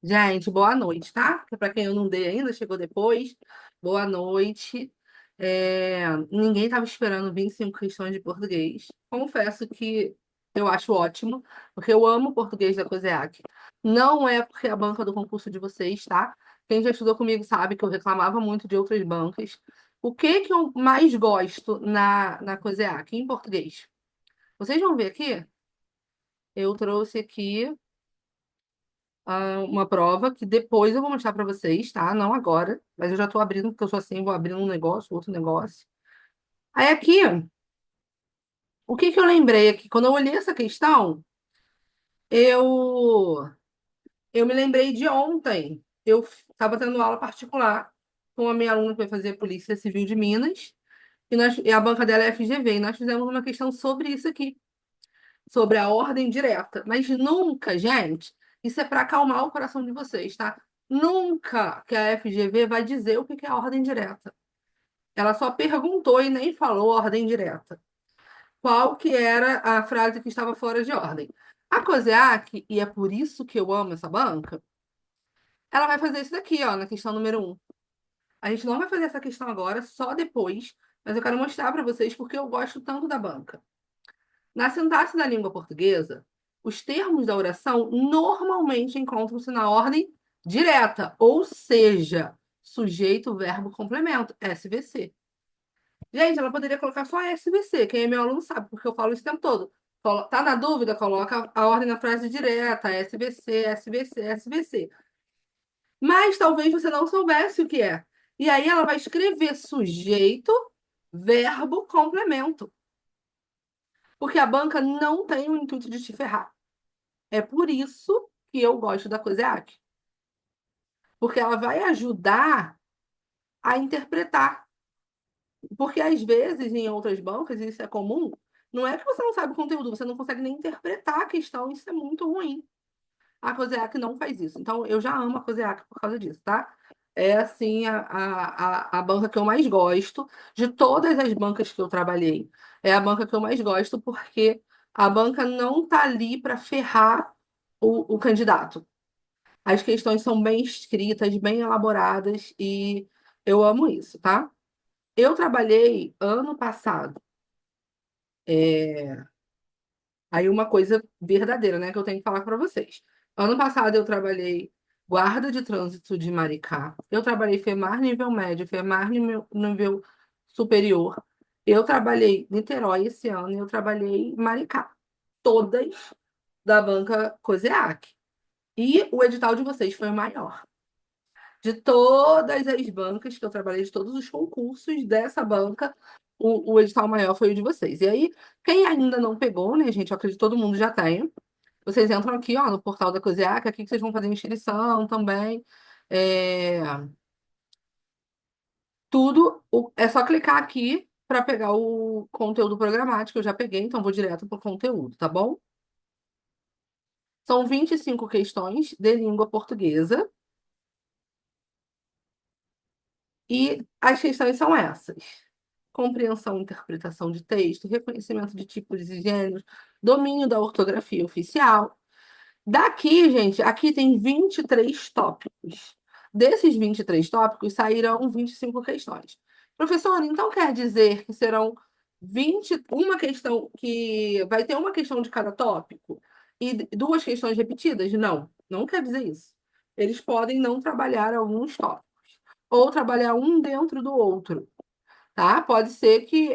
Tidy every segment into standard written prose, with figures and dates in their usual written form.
Gente, boa noite, tá? Para quem eu não dei ainda, chegou depois. Boa noite. Ninguém estava esperando 25 questões de português. Confesso que eu acho ótimo, porque eu amo o português da COSEAC. Não é porque é a banca do concurso de vocês, tá? Quem já estudou comigo sabe que eu reclamava muito de outras bancas. O que que eu mais gosto na COSEAC, em português? Vocês vão ver aqui, eu trouxe aqui uma prova que depois eu vou mostrar para vocês, tá? Não agora, mas eu já tô abrindo, porque eu sou assim, vou abrindo um negócio, outro negócio. Aí aqui, o que que eu lembrei aqui? Quando eu olhei essa questão, eu, eu me lembrei de ontem. Eu estava tendo aula particular com a minha aluna que vai fazer Polícia Civil de Minas, e a banca dela é FGV, e nós fizemos uma questão sobre isso aqui, sobre a ordem direta. Mas nunca, gente, isso é para acalmar o coração de vocês, tá? Nunca que a FGV vai dizer o que que é a ordem direta. Ela só perguntou e nem falou ordem direta. Qual que era a frase que estava fora de ordem? A COSEAC, e é por isso que eu amo essa banca, ela vai fazer isso daqui, ó, na questão número um. A gente não vai fazer essa questão agora, só depois, mas eu quero mostrar para vocês porque eu gosto tanto da banca. Na sintaxe da língua portuguesa, os termos da oração normalmente encontram-se na ordem direta, ou seja, sujeito, verbo, complemento, SVC. Gente, ela poderia colocar só SVC, quem é meu aluno sabe, porque eu falo isso o tempo todo. Tá na dúvida? Coloca a ordem na frase direta, SVC, SVC, SVC. Mas talvez você não soubesse o que é. E aí ela vai escrever sujeito, verbo, complemento. Porque a banca não tem o intuito de te ferrar. É por isso que eu gosto da COSEAC. Porque ela vai ajudar a interpretar. Porque às vezes, em outras bancas, e isso é comum, não é que você não sabe o conteúdo, você não consegue nem interpretar a questão, isso é muito ruim. A COSEAC não faz isso. Então, eu já amo a COSEAC por causa disso, tá? É, assim, a banca que eu mais gosto, de todas as bancas que eu trabalhei. É a banca que eu mais gosto, porque a banca não tá ali para ferrar o candidato. As questões são bem escritas, bem elaboradas, e eu amo isso, tá? Eu trabalhei ano passado. Aí uma coisa verdadeira, né, que eu tenho que falar para vocês. Ano passado eu trabalhei guarda de trânsito de Maricá. Eu trabalhei FEMAR nível médio, FEMAR nível superior. Eu trabalhei Niterói esse ano e eu trabalhei Maricá. Todas da banca COSEAC. E o edital de vocês foi o maior. De todas as bancas que eu trabalhei, de todos os concursos dessa banca, o edital maior foi o de vocês. E aí, quem ainda não pegou, né, gente? Eu acredito que todo mundo já tem. Vocês entram aqui, ó, no portal da Coseac, aqui que vocês vão fazer inscrição também. É, é só clicar aqui para pegar o conteúdo programático. Eu já peguei, então vou direto para o conteúdo, tá bom? São 25 questões de língua portuguesa. E as questões são essas: compreensão e interpretação de texto, reconhecimento de tipos e gêneros, domínio da ortografia oficial. Daqui, gente, aqui tem 23 tópicos. Desses 23 tópicos, sairão 25 questões. Professor, então quer dizer que serão 21 questão, que vai ter uma questão de cada tópico e duas questões repetidas? Não, não quer dizer isso. Eles podem não trabalhar alguns tópicos ou trabalhar um dentro do outro, tá? Pode ser que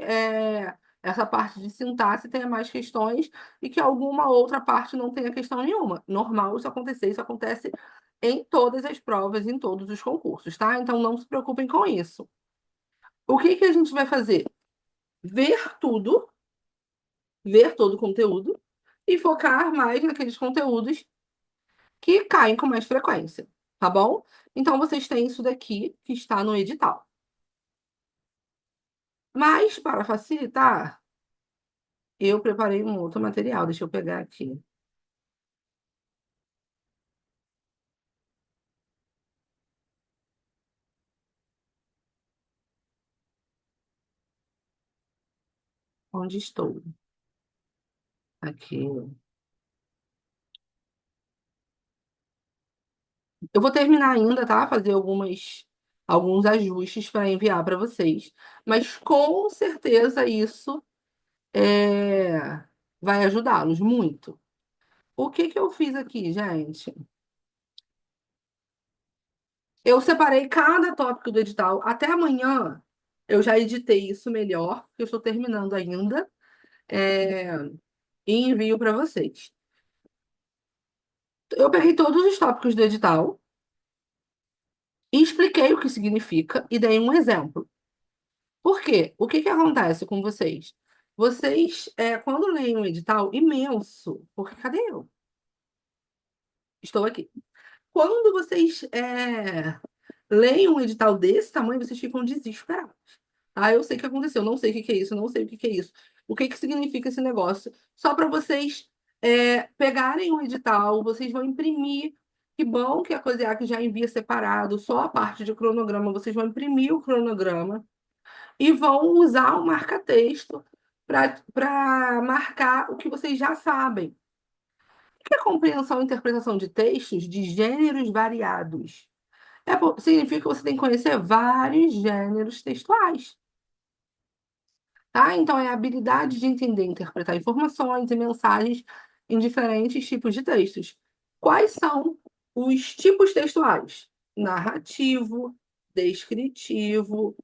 essa parte de sintaxe tenha mais questões e que alguma outra parte não tenha questão nenhuma. Normal isso acontecer, isso acontece em todas as provas, em todos os concursos, tá? Então não se preocupem com isso. O que que a gente vai fazer? Ver tudo, ver todo o conteúdo e focar mais naqueles conteúdos que caem com mais frequência, tá bom? Então vocês têm isso daqui que está no edital. Mas, para facilitar, eu preparei um outro material. Deixa eu pegar aqui. Onde estou? Aqui. Eu vou terminar ainda, tá? Fazer alguns ajustes para enviar para vocês. Mas com certeza isso é, vai ajudá-los muito. O que que eu fiz aqui, gente? Eu separei cada tópico do edital. Até amanhã eu já editei isso melhor, que eu estou terminando ainda, é, e envio para vocês. Eu peguei todos os tópicos do edital e expliquei o que significa e dei um exemplo. Por quê? O que que acontece com vocês? Vocês, quando leem um edital imenso, porque cadê eu? Estou aqui. Quando vocês leem um edital desse tamanho, vocês ficam desesperados. Ah, eu sei o que aconteceu, não sei o que que é isso, não sei o que que é isso. O que que significa esse negócio? Só para vocês pegarem o edital, vocês vão imprimir. Que bom que a COSEAC já envia separado, só a parte de cronograma, vocês vão imprimir o cronograma e vão usar o marca-texto para marcar o que vocês já sabem. O que é compreensão e interpretação de textos de gêneros variados? Significa que você tem que conhecer vários gêneros textuais, tá? Então, é a habilidade de entender e interpretar informações e mensagens em diferentes tipos de textos. Quais são os tipos textuais? Narrativo, descritivo,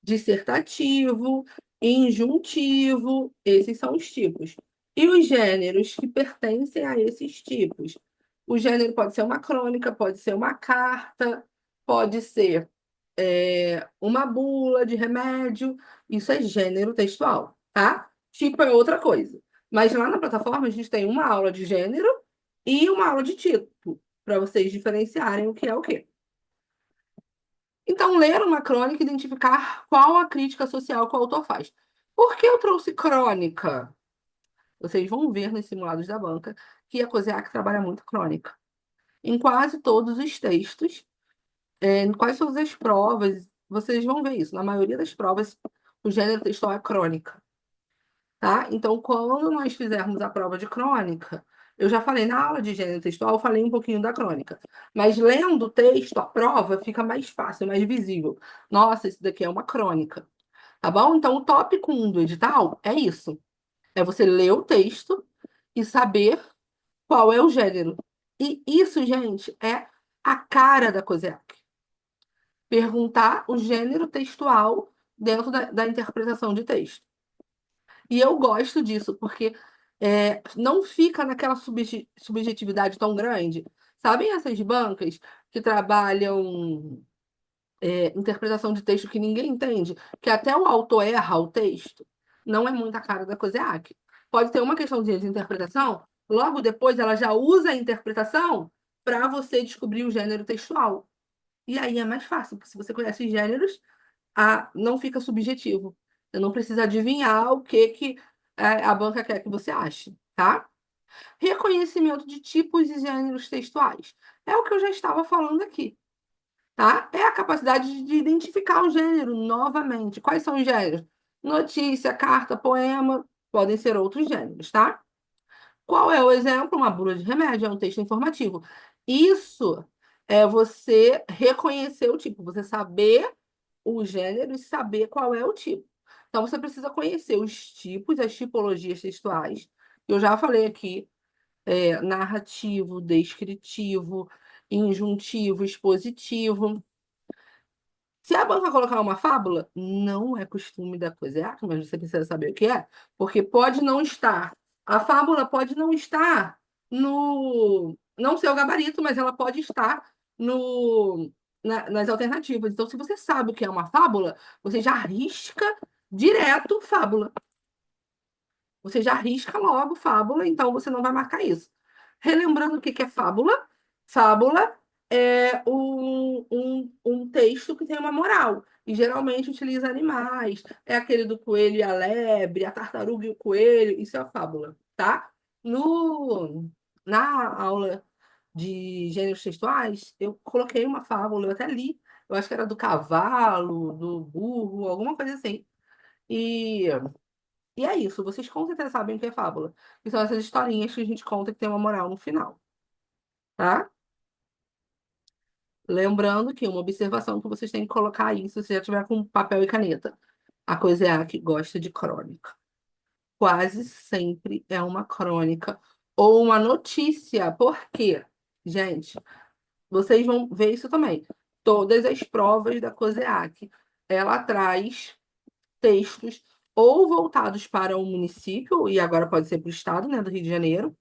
dissertativo, injuntivo, esses são os tipos. E os gêneros que pertencem a esses tipos? O gênero pode ser uma crônica, pode ser uma carta, pode ser uma bula de remédio. Isso é gênero textual, tá? Tipo é outra coisa. Mas lá na plataforma a gente tem uma aula de gênero e uma aula de tipo, para vocês diferenciarem o que é o quê. Então, ler uma crônica e identificar qual a crítica social que o autor faz. Por que eu trouxe crônica? Vocês vão ver nos simulados da banca que a COSEAC trabalha muito crônica. Em quase todos os textos, em quase todas as provas, vocês vão ver isso. Na maioria das provas, o gênero textual é crônica, tá? Então, quando nós fizermos a prova de crônica, eu já falei na aula de gênero textual, eu falei um pouquinho da crônica. Mas lendo o texto, a prova fica mais fácil, mais visível. Nossa, isso daqui é uma crônica, tá bom? Então, o tópico 1 do edital é isso. É você ler o texto e saber qual é o gênero. E isso, gente, é a cara da COSEC. Perguntar o gênero textual dentro da interpretação de texto. E eu gosto disso, porque não fica naquela subjetividade tão grande. Sabem essas bancas que trabalham interpretação de texto que ninguém entende, que até o autor erra o texto? Não é muito a cara da COSEAC. Pode ter uma questão de interpretação, logo depois ela já usa a interpretação para você descobrir o gênero textual. E aí é mais fácil, porque se você conhece os gêneros, não fica subjetivo. Você não precisa adivinhar o que que a banca quer que você ache, tá? Reconhecimento de tipos e gêneros textuais. É o que eu já estava falando aqui, tá? É a capacidade de identificar o gênero novamente. Quais são os gêneros? Notícia, carta, poema, podem ser outros gêneros, tá? Qual é o exemplo? Uma bula de remédio, é um texto informativo. Isso é você reconhecer o tipo, você saber o gênero e saber qual é o tipo. Então, você precisa conhecer os tipos, as tipologias textuais. Eu já falei aqui, narrativo, descritivo, injuntivo, expositivo. Se a banca colocar uma fábula, não é costume da coisa, mas você precisa saber o que é, porque pode não estar. A fábula pode não estar no. Não ser o gabarito, mas ela pode estar no, nas alternativas. Então, se você sabe o que é uma fábula, você já risca direto fábula. Você já risca logo fábula, então você não vai marcar isso. Relembrando o que que é fábula, fábula é um texto que tem uma moral, e geralmente utiliza animais. É aquele do coelho e a lebre, a tartaruga e o coelho, isso é a fábula, tá? No, na aula de gêneros textuais, eu coloquei uma fábula, eu até li, eu acho que era do cavalo, do burro, alguma coisa assim. E e é isso, vocês com certeza sabem o que é fábula. Que são essas historinhas que a gente conta que tem uma moral no final, tá? Lembrando que uma observação que vocês têm que colocar aí, se você já tiver com papel e caneta. A coisa é a que gosta de crônica. Quase sempre é uma crônica ou uma notícia. Por quê? Gente, vocês vão ver isso também. Todas as provas da COSEAC, ela traz textos ou voltados para o município, e agora pode ser para o estado, né, do Rio de Janeiro,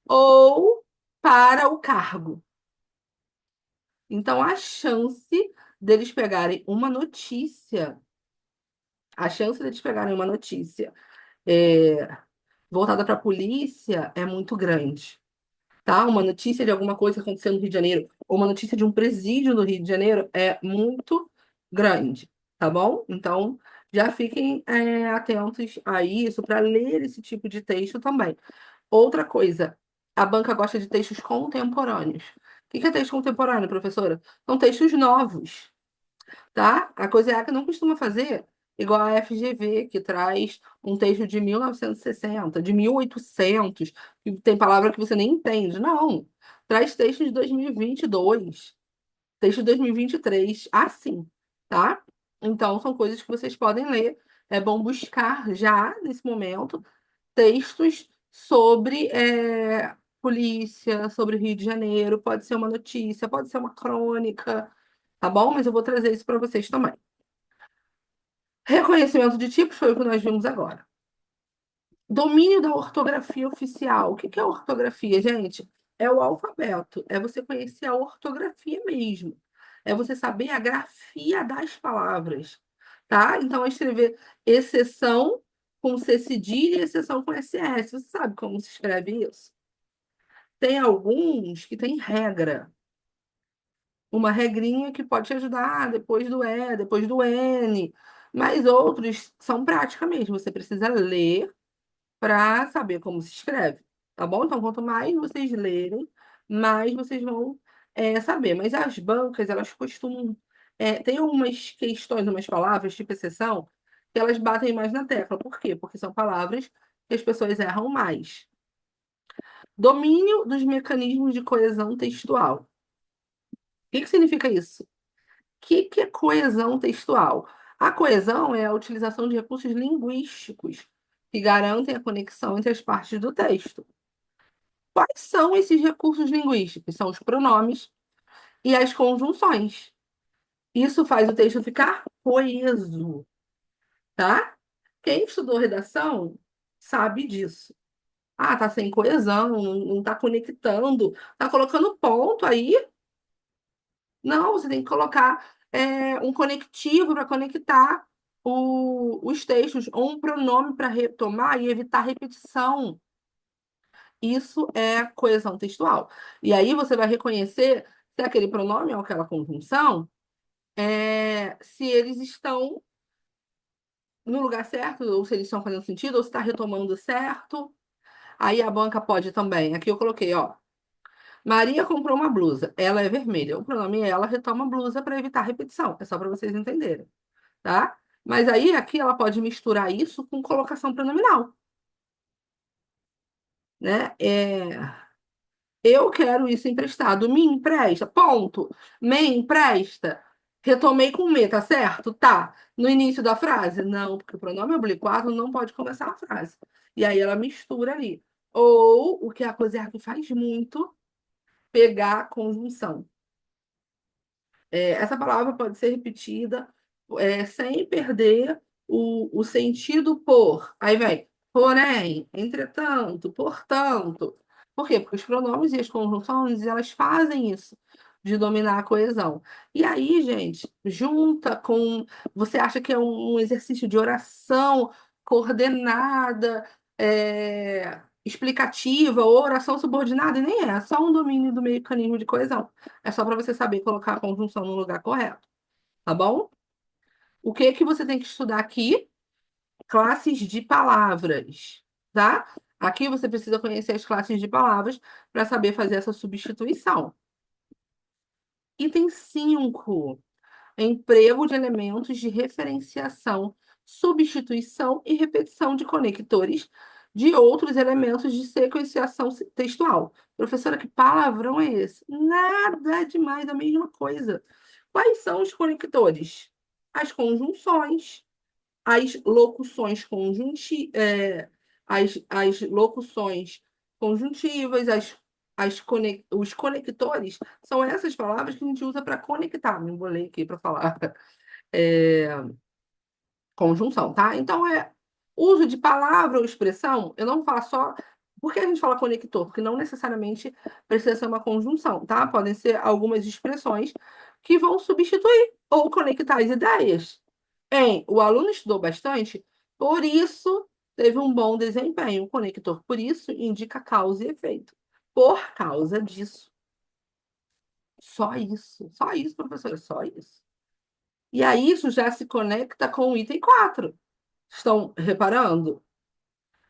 ou para o cargo. Então, a chance deles pegarem uma notícia, a chance deles pegarem uma notícia é, voltada para a polícia é muito grande, tá? Uma notícia de alguma coisa acontecendo no Rio de Janeiro, ou uma notícia de um presídio no Rio de Janeiro é muito grande, tá bom? Então, já fiquem atentos a isso para ler esse tipo de texto também. Outra coisa, a banca gosta de textos contemporâneos. O que que é texto contemporâneo, professora? São textos novos, tá? A COSEAC não costuma fazer igual a FGV, que traz um texto de 1960, de 1800, que tem palavra que você nem entende. Não, traz texto de 2022, texto de 2023, assim, tá? Então, são coisas que vocês podem ler. É bom buscar já, nesse momento, textos sobre polícia, sobre Rio de Janeiro. Pode ser uma notícia, pode ser uma crônica, tá bom? Mas eu vou trazer isso para vocês também. Reconhecimento de tipos foi o que nós vimos agora. Domínio da ortografia oficial. O que que é ortografia, gente? É o alfabeto. É você conhecer a ortografia mesmo. É você saber a grafia das palavras, tá? Então, é escrever exceção com C cedilha e exceção com SS. Você sabe como se escreve isso? Tem alguns que têm regra. Uma regrinha que pode te ajudar depois do E, depois do N. Mas outros são prática mesmo. Você precisa ler para saber como se escreve, tá bom? Então, quanto mais vocês lerem, mais vocês vão saber. Mas as bancas, elas costumam. Tem umas questões, umas palavras, tipo exceção, que elas batem mais na tecla. Por quê? Porque são palavras que as pessoas erram mais. Domínio dos mecanismos de coesão textual. O que que significa isso? O que que é coesão textual? A coesão é a utilização de recursos linguísticos que garantem a conexão entre as partes do texto. Quais são esses recursos linguísticos? São os pronomes e as conjunções. Isso faz o texto ficar coeso, tá? Quem estudou redação sabe disso. Ah, tá sem coesão, não tá conectando, tá colocando ponto aí. Não, você tem que colocar um conectivo para conectar os textos, ou um pronome para retomar e evitar repetição. Isso é coesão textual. E aí você vai reconhecer se aquele pronome ou aquela conjunção, se eles estão no lugar certo, ou se eles estão fazendo sentido, ou se está retomando certo. Aí a banca pode também. Aqui eu coloquei, ó. Maria comprou uma blusa. Ela é vermelha. O pronome ela retoma a blusa para evitar repetição. É só para vocês entenderem, tá? Mas aí aqui ela pode misturar isso com colocação pronominal, né? Eu quero isso emprestado. Me empresta. Ponto. Me empresta. Retomei com me, tá certo? Tá. No início da frase? Não, porque o pronome oblíquo não pode começar a frase. E aí ela mistura ali. Ou o que a Cosier faz muito, pegar a conjunção. Essa palavra pode ser repetida sem perder o sentido por. Aí vem, porém, entretanto, portanto. Por quê? Porque os pronomes e as conjunções, elas fazem isso, de dominar a coesão. E aí, gente, junta com. Você acha que é um exercício de oração coordenada, explicativa, ou oração subordinada, e nem é só um domínio do mecanismo de coesão. É só para você saber colocar a conjunção no lugar correto, tá bom? O que que você tem que estudar aqui? Classes de palavras, tá? Aqui você precisa conhecer as classes de palavras para saber fazer essa substituição. Item 5. Emprego de elementos de referenciação, substituição e repetição de conectores de outros elementos de sequenciação textual. Professora, que palavrão é esse? Nada demais, a mesma coisa. Quais são os conectores? As conjunções, as locuções as locuções conjuntivas, os conectores são essas palavras que a gente usa para conectar. Me embolei aqui para falar. É, conjunção, tá? Então, uso de palavra ou expressão, eu não vou falar só. Por que a gente fala conector? Porque não necessariamente precisa ser uma conjunção, tá? Podem ser algumas expressões que vão substituir ou conectar as ideias. O aluno estudou bastante, por isso teve um bom desempenho. O conector, por isso, indica causa e efeito. Por causa disso. Só isso. Só isso, professora, só isso. E aí, isso já se conecta com o item 4. Estão reparando?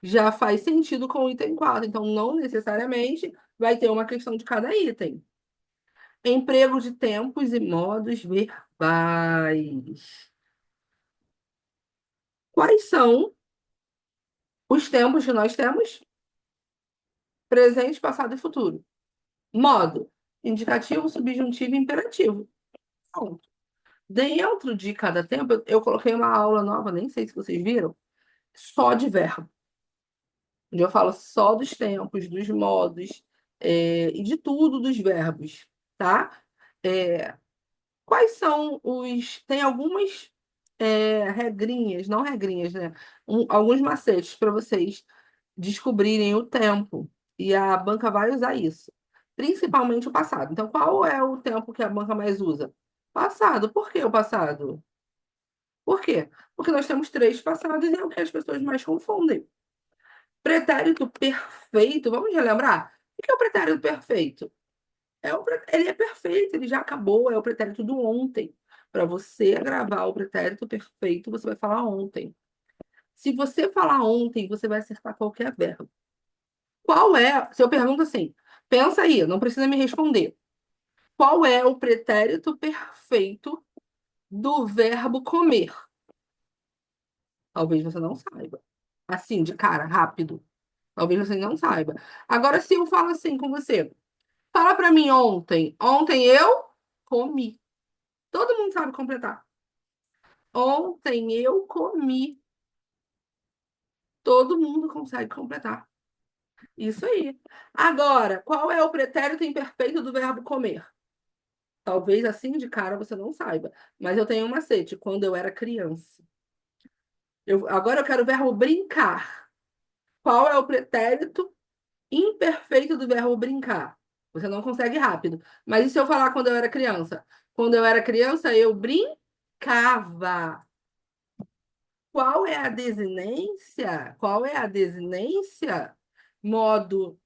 Já faz sentido com o item 4. Então, não necessariamente vai ter uma questão de cada item. Emprego de tempos e modos verbais. Quais são os tempos que nós temos? Presente, passado e futuro. Modo: indicativo, subjuntivo e imperativo. Pronto. Dentro de cada tempo, eu coloquei uma aula nova, nem sei se vocês viram, só de verbo. Onde eu falo só dos tempos, dos modos, e de tudo dos verbos, tá? É, quais são os. Tem algumas regrinhas, não regrinhas, né? Alguns macetes para vocês descobrirem o tempo. E a banca vai usar isso. Principalmente o passado. Então, qual é o tempo que a banca mais usa? Passado. Por que o passado? Por quê? Porque nós temos três passados e é o que as pessoas mais confundem. Pretérito perfeito, vamos relembrar? O que é o pretérito perfeito? Ele é perfeito, ele já acabou, é o pretérito do ontem. Para você gravar o pretérito perfeito, você vai falar ontem. Se você falar ontem, você vai acertar qualquer verbo. Qual é? Se eu pergunto assim, pensa aí, não precisa me responder. Qual é o pretérito perfeito do verbo comer? Talvez você não saiba. Assim, de cara, rápido. Talvez você não saiba. Agora, se eu falo assim com você, fala para mim ontem. Ontem eu comi. Todo mundo sabe completar. Ontem eu comi. Todo mundo consegue completar. Isso aí. Agora, qual é o pretérito imperfeito do verbo comer? Talvez assim de cara você não saiba. Mas eu tenho um macete. Quando eu era criança. Agora eu quero o verbo brincar. Qual é o pretérito imperfeito do verbo brincar? Você não consegue rápido. Mas e se eu falar quando eu era criança? Quando eu era criança, eu brincava. Qual é a desinência? Qual é a desinência? Modo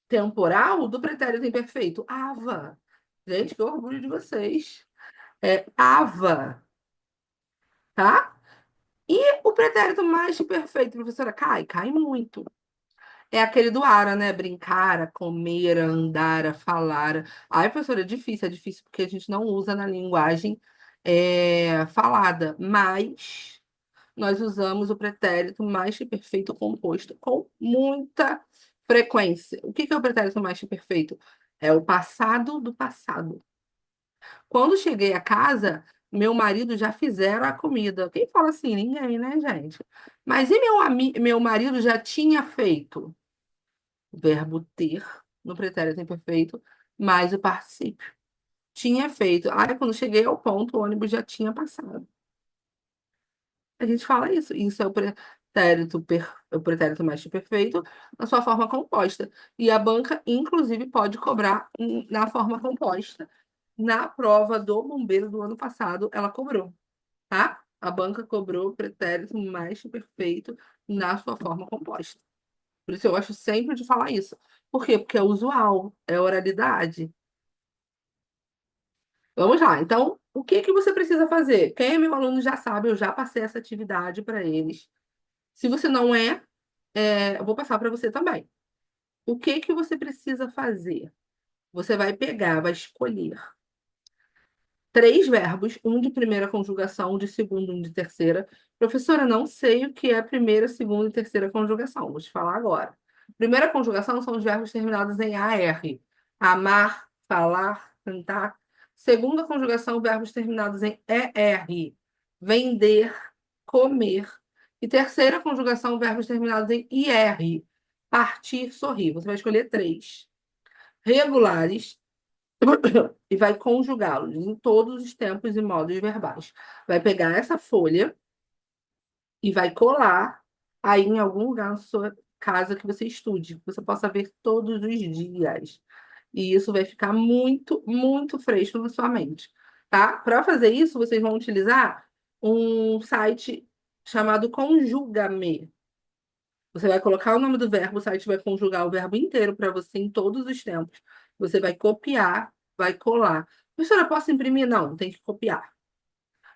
temporal do pretérito imperfeito. Ava. Gente, que orgulho de vocês. É ava, tá? E o pretérito mais perfeito, professora? Cai muito. É aquele do ara, né? Brincar, comer, andar, falar. Ai, professora, é difícil porque a gente não usa na linguagem falada, mas nós usamos o pretérito mais que perfeito composto com muita frequência. O que que é o pretérito mais que perfeito? É o passado do passado. Quando cheguei a casa, meu marido já fizeram a comida. Quem fala assim? Ninguém, né, gente? Mas e meu marido já tinha feito? O verbo ter no pretérito imperfeito, mais o particípio. Tinha feito. Aí, quando cheguei ao ponto, o ônibus já tinha passado. A gente fala isso. Isso é o pretérito mais que perfeito na sua forma composta. E a banca, inclusive, pode cobrar na forma composta. Na prova do bombeiro do ano passado, ela cobrou, tá? A banca cobrou o pretérito mais que perfeito na sua forma composta. Por isso eu gosto sempre de falar isso. Por quê? Porque é usual, é oralidade. Vamos lá. Então, o que que você precisa fazer? Quem é meu aluno já sabe, eu já passei essa atividade para eles. Se você não é, eu vou passar para você também. O que que você precisa fazer? Você vai pegar, vai escolher três verbos, um de primeira conjugação, um de segunda, um de terceira. Professora, não sei o que é primeira, segunda e terceira conjugação. Vou te falar agora. Primeira conjugação são os verbos terminados em AR. Amar, falar, cantar. Segunda conjugação, verbos terminados em ER. Vender, comer. E terceira conjugação, verbos terminados em IR. Partir, sorrir. Você vai escolher três. Regulares e vai conjugá-los em todos os tempos e modos verbais. Vai pegar essa folha e vai colar aí em algum lugar na sua casa que você estude, que você possa ver todos os dias. E isso vai ficar muito, muito fresco na sua mente, tá? Para fazer isso, vocês vão utilizar um site chamado Conjuga-me. Você vai colocar o nome do verbo, o site vai conjugar o verbo inteiro para você em todos os tempos. Você vai copiar, vai colar. Professora, posso imprimir? Não, tem que copiar.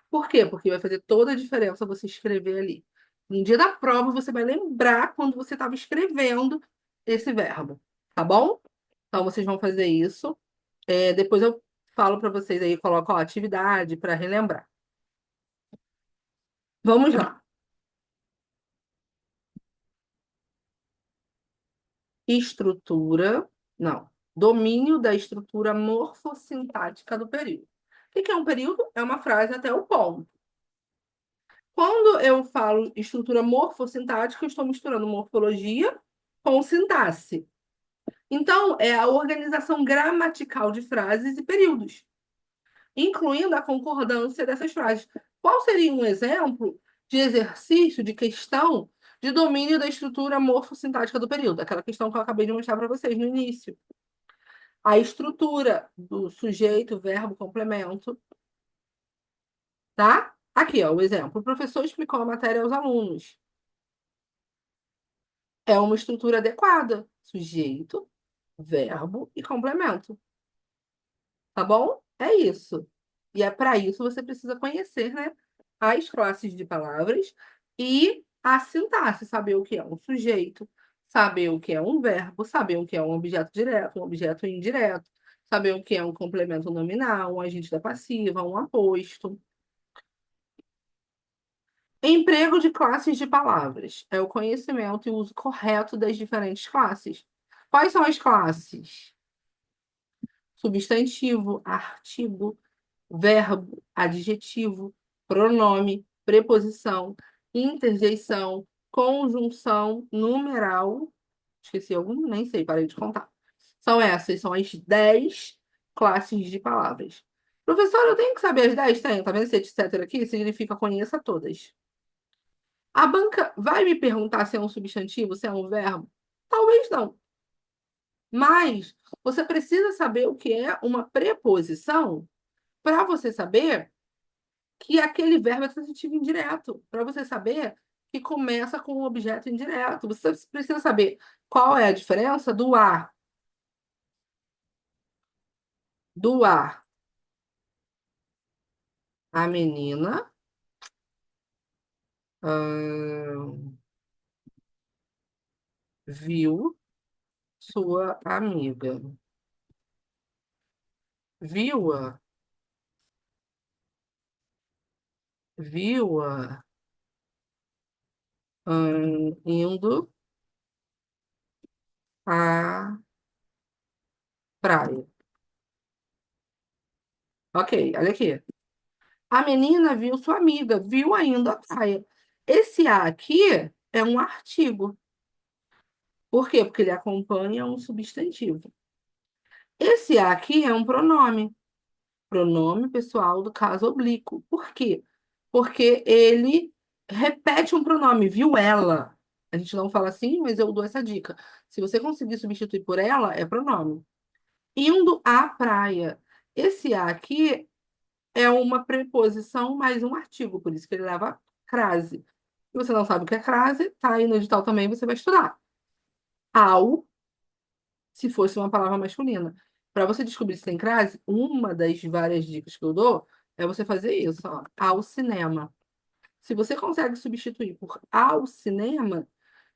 Por quê? Porque vai fazer toda a diferença você escrever ali. No dia da prova, você vai lembrar quando você estava escrevendo esse verbo, tá bom? Então, vocês vão fazer isso. Depois eu falo para vocês aí, coloco a atividade para relembrar. Vamos lá. Estrutura, não, domínio da estrutura morfossintática do período. O que é um período? É uma frase até o ponto. Quando eu falo estrutura morfossintática, eu estou misturando morfologia com sintaxe. Então, é a organização gramatical de frases e períodos, incluindo a concordância dessas frases. Qual seria um exemplo de exercício, de questão de domínio da estrutura morfossintática do período? Aquela questão que eu acabei de mostrar para vocês no início. A estrutura do sujeito, verbo, complemento, tá? Aqui, ó, o exemplo. O professor explicou a matéria aos alunos. É uma estrutura adequada. Sujeito, verbo e complemento. Tá bom? É isso. E é para isso você precisa conhecer, né, as classes de palavras e a sintaxe, saber o que é um sujeito, saber o que é um verbo, saber o que é um objeto direto, um objeto indireto, saber o que é um complemento nominal, um agente da passiva, um aposto. Emprego de classes de palavras é o conhecimento e o uso correto das diferentes classes. Quais são as classes? Substantivo, artigo, verbo, adjetivo, pronome, preposição, interjeição, conjunção, numeral. Esqueci algum? Nem sei, parei de contar. São as 10 classes de palavras. Professor, eu tenho que saber as 10? Tenho, tá vendo esse etc aqui? Significa conheça todas. A banca vai me perguntar se é um substantivo, se é um verbo? Talvez não. Mas você precisa saber o que é uma preposição para você saber que aquele verbo é transitivo indireto, para você saber que começa com um objeto indireto. Você precisa saber qual é a diferença do a, do a. A menina viu sua amiga. Viu-a, viu-a indo à praia. Ok, olha aqui. A menina viu sua amiga, viu ainda a praia. Esse a aqui é um artigo. Por quê? Porque ele acompanha um substantivo. Esse a aqui é um pronome. Pronome pessoal do caso oblíquo. Por quê? Porque ele repete um pronome, viu ela. A gente não fala assim, mas eu dou essa dica. Se você conseguir substituir por ela, é pronome. Indo à praia. Esse a aqui é uma preposição mais um artigo, por isso que ele leva crase. Se você não sabe o que é crase, tá aí no edital também, você vai estudar. Ao, se fosse uma palavra masculina. Para você descobrir se tem crase, uma das várias dicas que eu dou é você fazer isso, ó, ao cinema. Se você consegue substituir por ao cinema,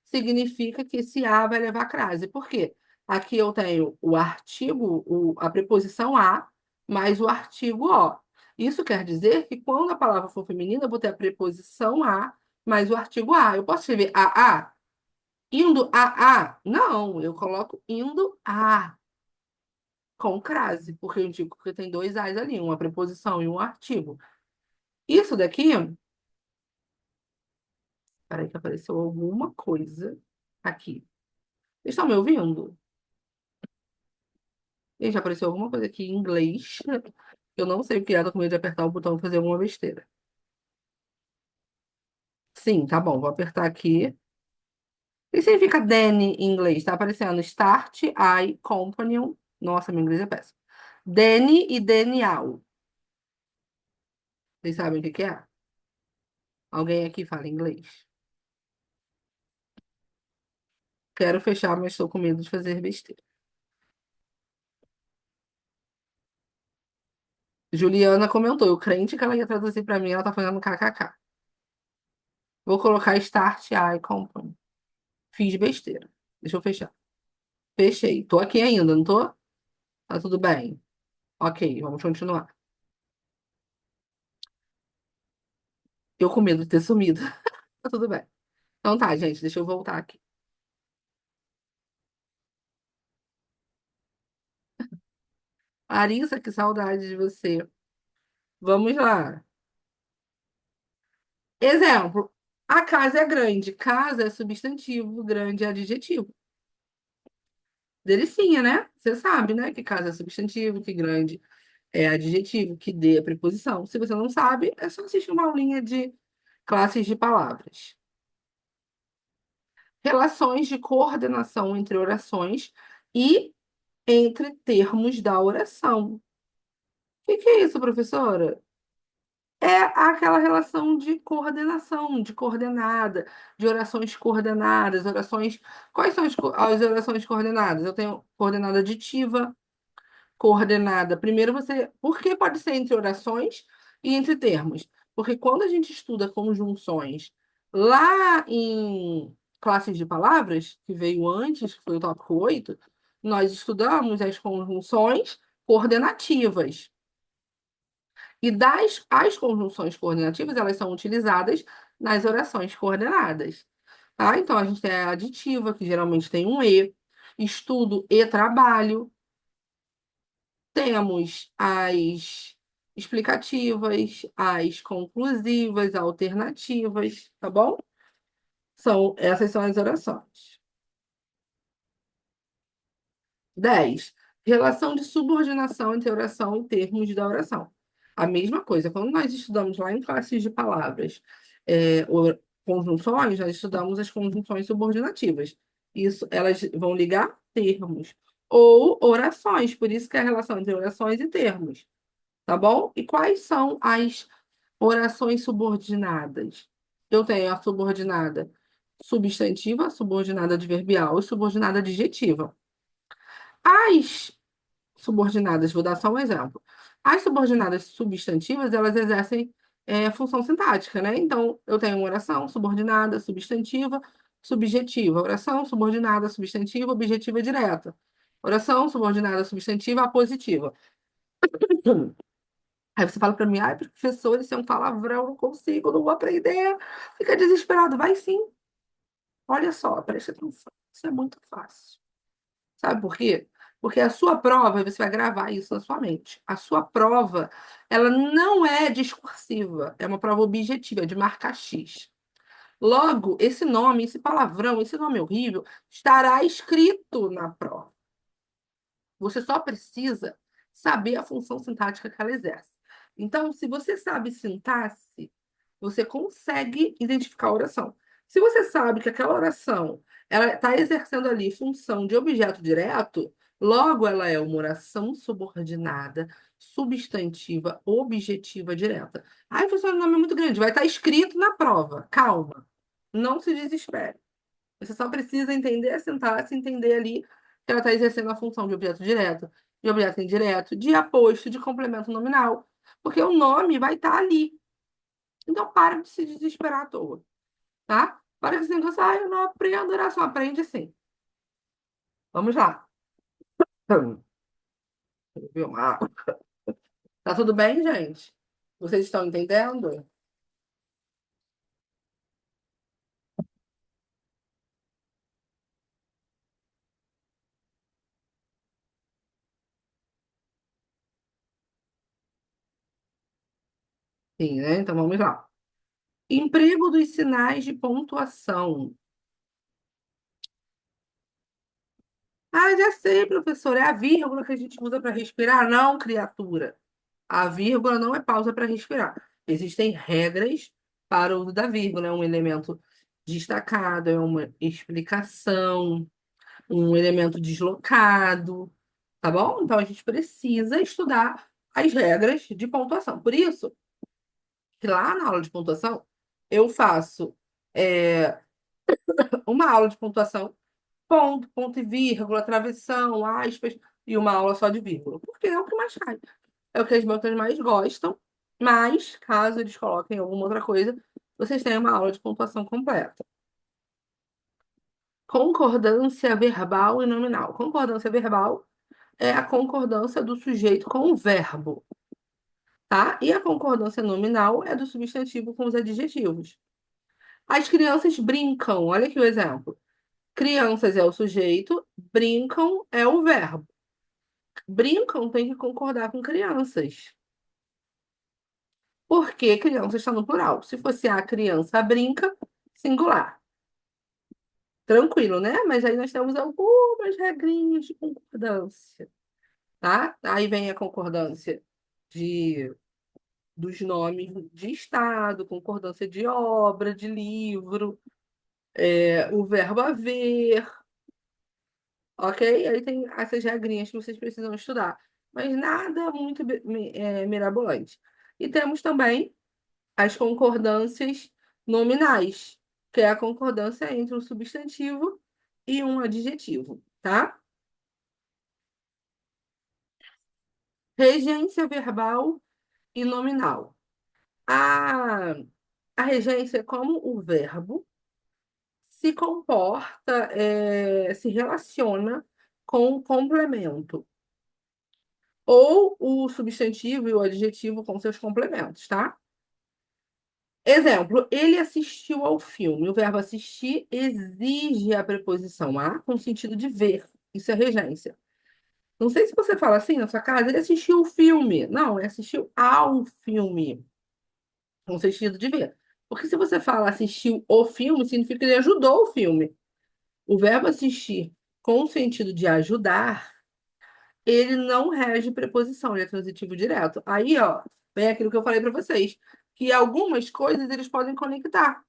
significa que esse a vai levar crase. Por quê? Aqui eu tenho o artigo, a preposição a, mais o artigo ó. Isso quer dizer que quando a palavra for feminina, eu vou ter a preposição a mais o artigo a. Eu posso escrever a, indo a. Não, eu coloco indo a com crase, porque eu indico que tem dois as ali, uma preposição e um artigo. Isso daqui, peraí que apareceu alguma coisa aqui. Vocês estão me ouvindo? E já apareceu alguma coisa aqui em inglês. Eu não sei o que é, tô com medo de apertar o botão e fazer alguma besteira. Sim, tá bom, vou apertar aqui. O que significa Danny em inglês? Tá aparecendo Start, I, Companion. Nossa, meu inglês é péssimo. Danny e Daniel. Vocês sabem o que que é? Alguém aqui fala inglês? Quero fechar, mas estou com medo de fazer besteira. Juliana comentou, o crente que ela ia traduzir para mim, ela tá fazendo kkk. Vou colocar Start, I, Company. Fiz besteira. Deixa eu fechar. Fechei. Tô aqui ainda, não tô? Tá tudo bem. Ok, vamos continuar. Eu com medo de ter sumido. Tá tudo bem. Então tá, gente, deixa eu voltar aqui. Larissa, que saudade de você. Vamos lá. Exemplo. A casa é grande. Casa é substantivo, grande é adjetivo. Delicinha, né? Você sabe, né? Que casa é substantivo, que grande é adjetivo, que D é preposição. Se você não sabe, é só assistir uma aulinha de classes de palavras. Relações de coordenação entre orações e entre termos da oração. O que é isso, professora? É aquela relação de coordenação, de coordenada, de orações coordenadas, orações. Quais são as orações coordenadas? Eu tenho coordenada aditiva, coordenada. Primeiro você. Por que pode ser entre orações e entre termos? Porque quando a gente estuda conjunções lá em classes de palavras, que veio antes, que foi o tópico 8, nós estudamos as conjunções coordenativas. E as conjunções coordenativas, elas são utilizadas nas orações coordenadas. Tá? Então, a gente tem a aditiva, que geralmente tem um E, estudo e trabalho. Temos as explicativas, as conclusivas, alternativas, tá bom? Essas são as orações. 10. Relação de subordinação entre oração e termos da oração. A mesma coisa, quando nós estudamos lá em classes de palavras, conjunções, nós estudamos as conjunções subordinativas. Isso, elas vão ligar termos ou orações, por isso que é a relação entre orações e termos, tá bom? E quais são as orações subordinadas? Eu tenho a subordinada substantiva, a subordinada adverbial e subordinada adjetiva. As subordinadas, vou dar só um exemplo. As subordinadas substantivas, elas exercem função sintática, né? Então, eu tenho uma oração subordinada, substantiva, subjetiva. Oração subordinada, substantiva, objetiva direta. Oração subordinada, substantiva, apositiva. Aí você fala para mim, ai, professor, isso é um palavrão, não consigo, não vou aprender. Fica desesperado. Vai sim. Olha só, preste atenção. Isso é muito fácil. Sabe por quê? Porque a sua prova, você vai gravar isso na sua mente. A sua prova, ela não é discursiva, é uma prova objetiva, é de marcar X. Logo, esse nome, esse palavrão, esse nome horrível, estará escrito na prova. Você só precisa saber a função sintática que ela exerce. Então, se você sabe sintaxe, você consegue identificar a oração. Se você sabe que aquela oração ela está exercendo ali função de objeto direto, logo ela é uma oração subordinada, substantiva, objetiva direta. Aí, professor, o nome é muito grande, vai estar escrito na prova. Calma, não se desespere. Você só precisa entender a sintaxe, entender ali que ela está exercendo a função de objeto direto, de objeto indireto, de aposto, de complemento nominal, porque o nome vai estar ali. Então, para de se desesperar à toa, tá? Para que esse negócio, eu não aprendo oração. Aprende sim. Vamos lá. Hum, Viu? Tá tudo bem, gente? Vocês estão entendendo? Sim, né? Então vamos lá. Emprego dos sinais de pontuação. Ah, já sei, professor. É a vírgula que a gente usa para respirar? Não, criatura. A vírgula não é pausa para respirar. Existem regras para o uso da vírgula. É um elemento destacado, é uma explicação, um elemento deslocado, tá bom? Então a gente precisa estudar as regras de pontuação. Por isso, que lá na aula de pontuação, eu faço é, uma aula de pontuação, ponto, ponto e vírgula, travessão, aspas, e uma aula só de vírgula. Porque é o que mais cai. É o que as bancas mais gostam, mas caso eles coloquem alguma outra coisa, vocês têm uma aula de pontuação completa. Concordância verbal e nominal. Concordância verbal é a concordância do sujeito com o verbo, tá? E a concordância nominal é do substantivo com os adjetivos. As crianças brincam, olha aqui o exemplo. Crianças é o sujeito, brincam é o verbo. Brincam tem que concordar com crianças. Porque criança está no plural. Se fosse a criança brinca, singular. Tranquilo, né? Mas aí nós temos algumas regrinhas de concordância, tá? Aí vem a concordância de, dos nomes de estado, concordância de obra, de livro, o verbo haver, ok? Aí tem essas regrinhas que vocês precisam estudar. Mas nada muito mirabolante. E temos também as concordâncias nominais, que é a concordância entre um substantivo e um adjetivo, tá? Regência verbal e nominal. A, a regência é como o verbo se comporta, se relaciona com o complemento, ou o substantivo e o adjetivo com seus complementos, tá? Exemplo, ele assistiu ao filme. O verbo assistir exige a preposição a com sentido de ver. Isso é regência. Não sei se você fala assim na sua casa, ele assistiu o filme. Não, ele assistiu ao filme, com sentido de ver. Porque se você fala assistiu o filme, significa que ele ajudou o filme. O verbo assistir com o sentido de ajudar, ele não rege preposição, ele é transitivo direto. Aí, ó, vem aquilo que eu falei para vocês, que algumas coisas eles podem conectar.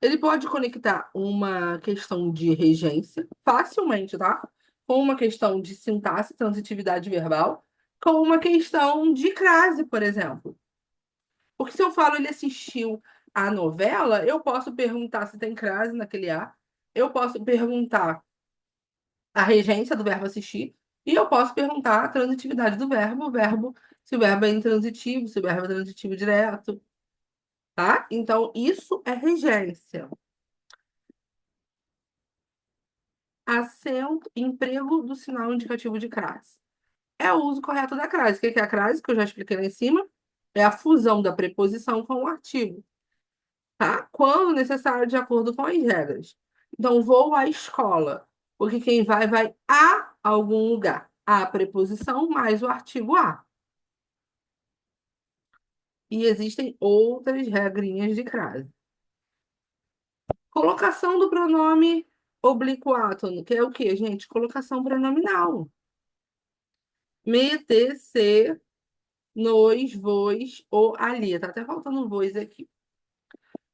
Ele pode conectar uma questão de regência facilmente, tá? Com uma questão de sintaxe, transitividade verbal, com uma questão de crase, por exemplo. Porque se eu falo ele assistiu a novela, eu posso perguntar se tem crase naquele A, eu posso perguntar a regência do verbo assistir, e eu posso perguntar a transitividade do verbo, se o verbo é intransitivo, se o verbo é transitivo direto, tá? Então, isso é regência. Acento, emprego do sinal indicativo de crase. É o uso correto da crase. O que é a crase? Que eu já expliquei lá em cima. É a fusão da preposição com o artigo, tá? Quando necessário, de acordo com as regras. Então, vou à escola, porque quem vai, vai a algum lugar. A preposição mais o artigo a. E existem outras regrinhas de crase. Colocação do pronome oblíquo, que é o quê, gente? Colocação pronominal. Me, te, se, nos, vos ou ali. Tá até faltando um vos aqui.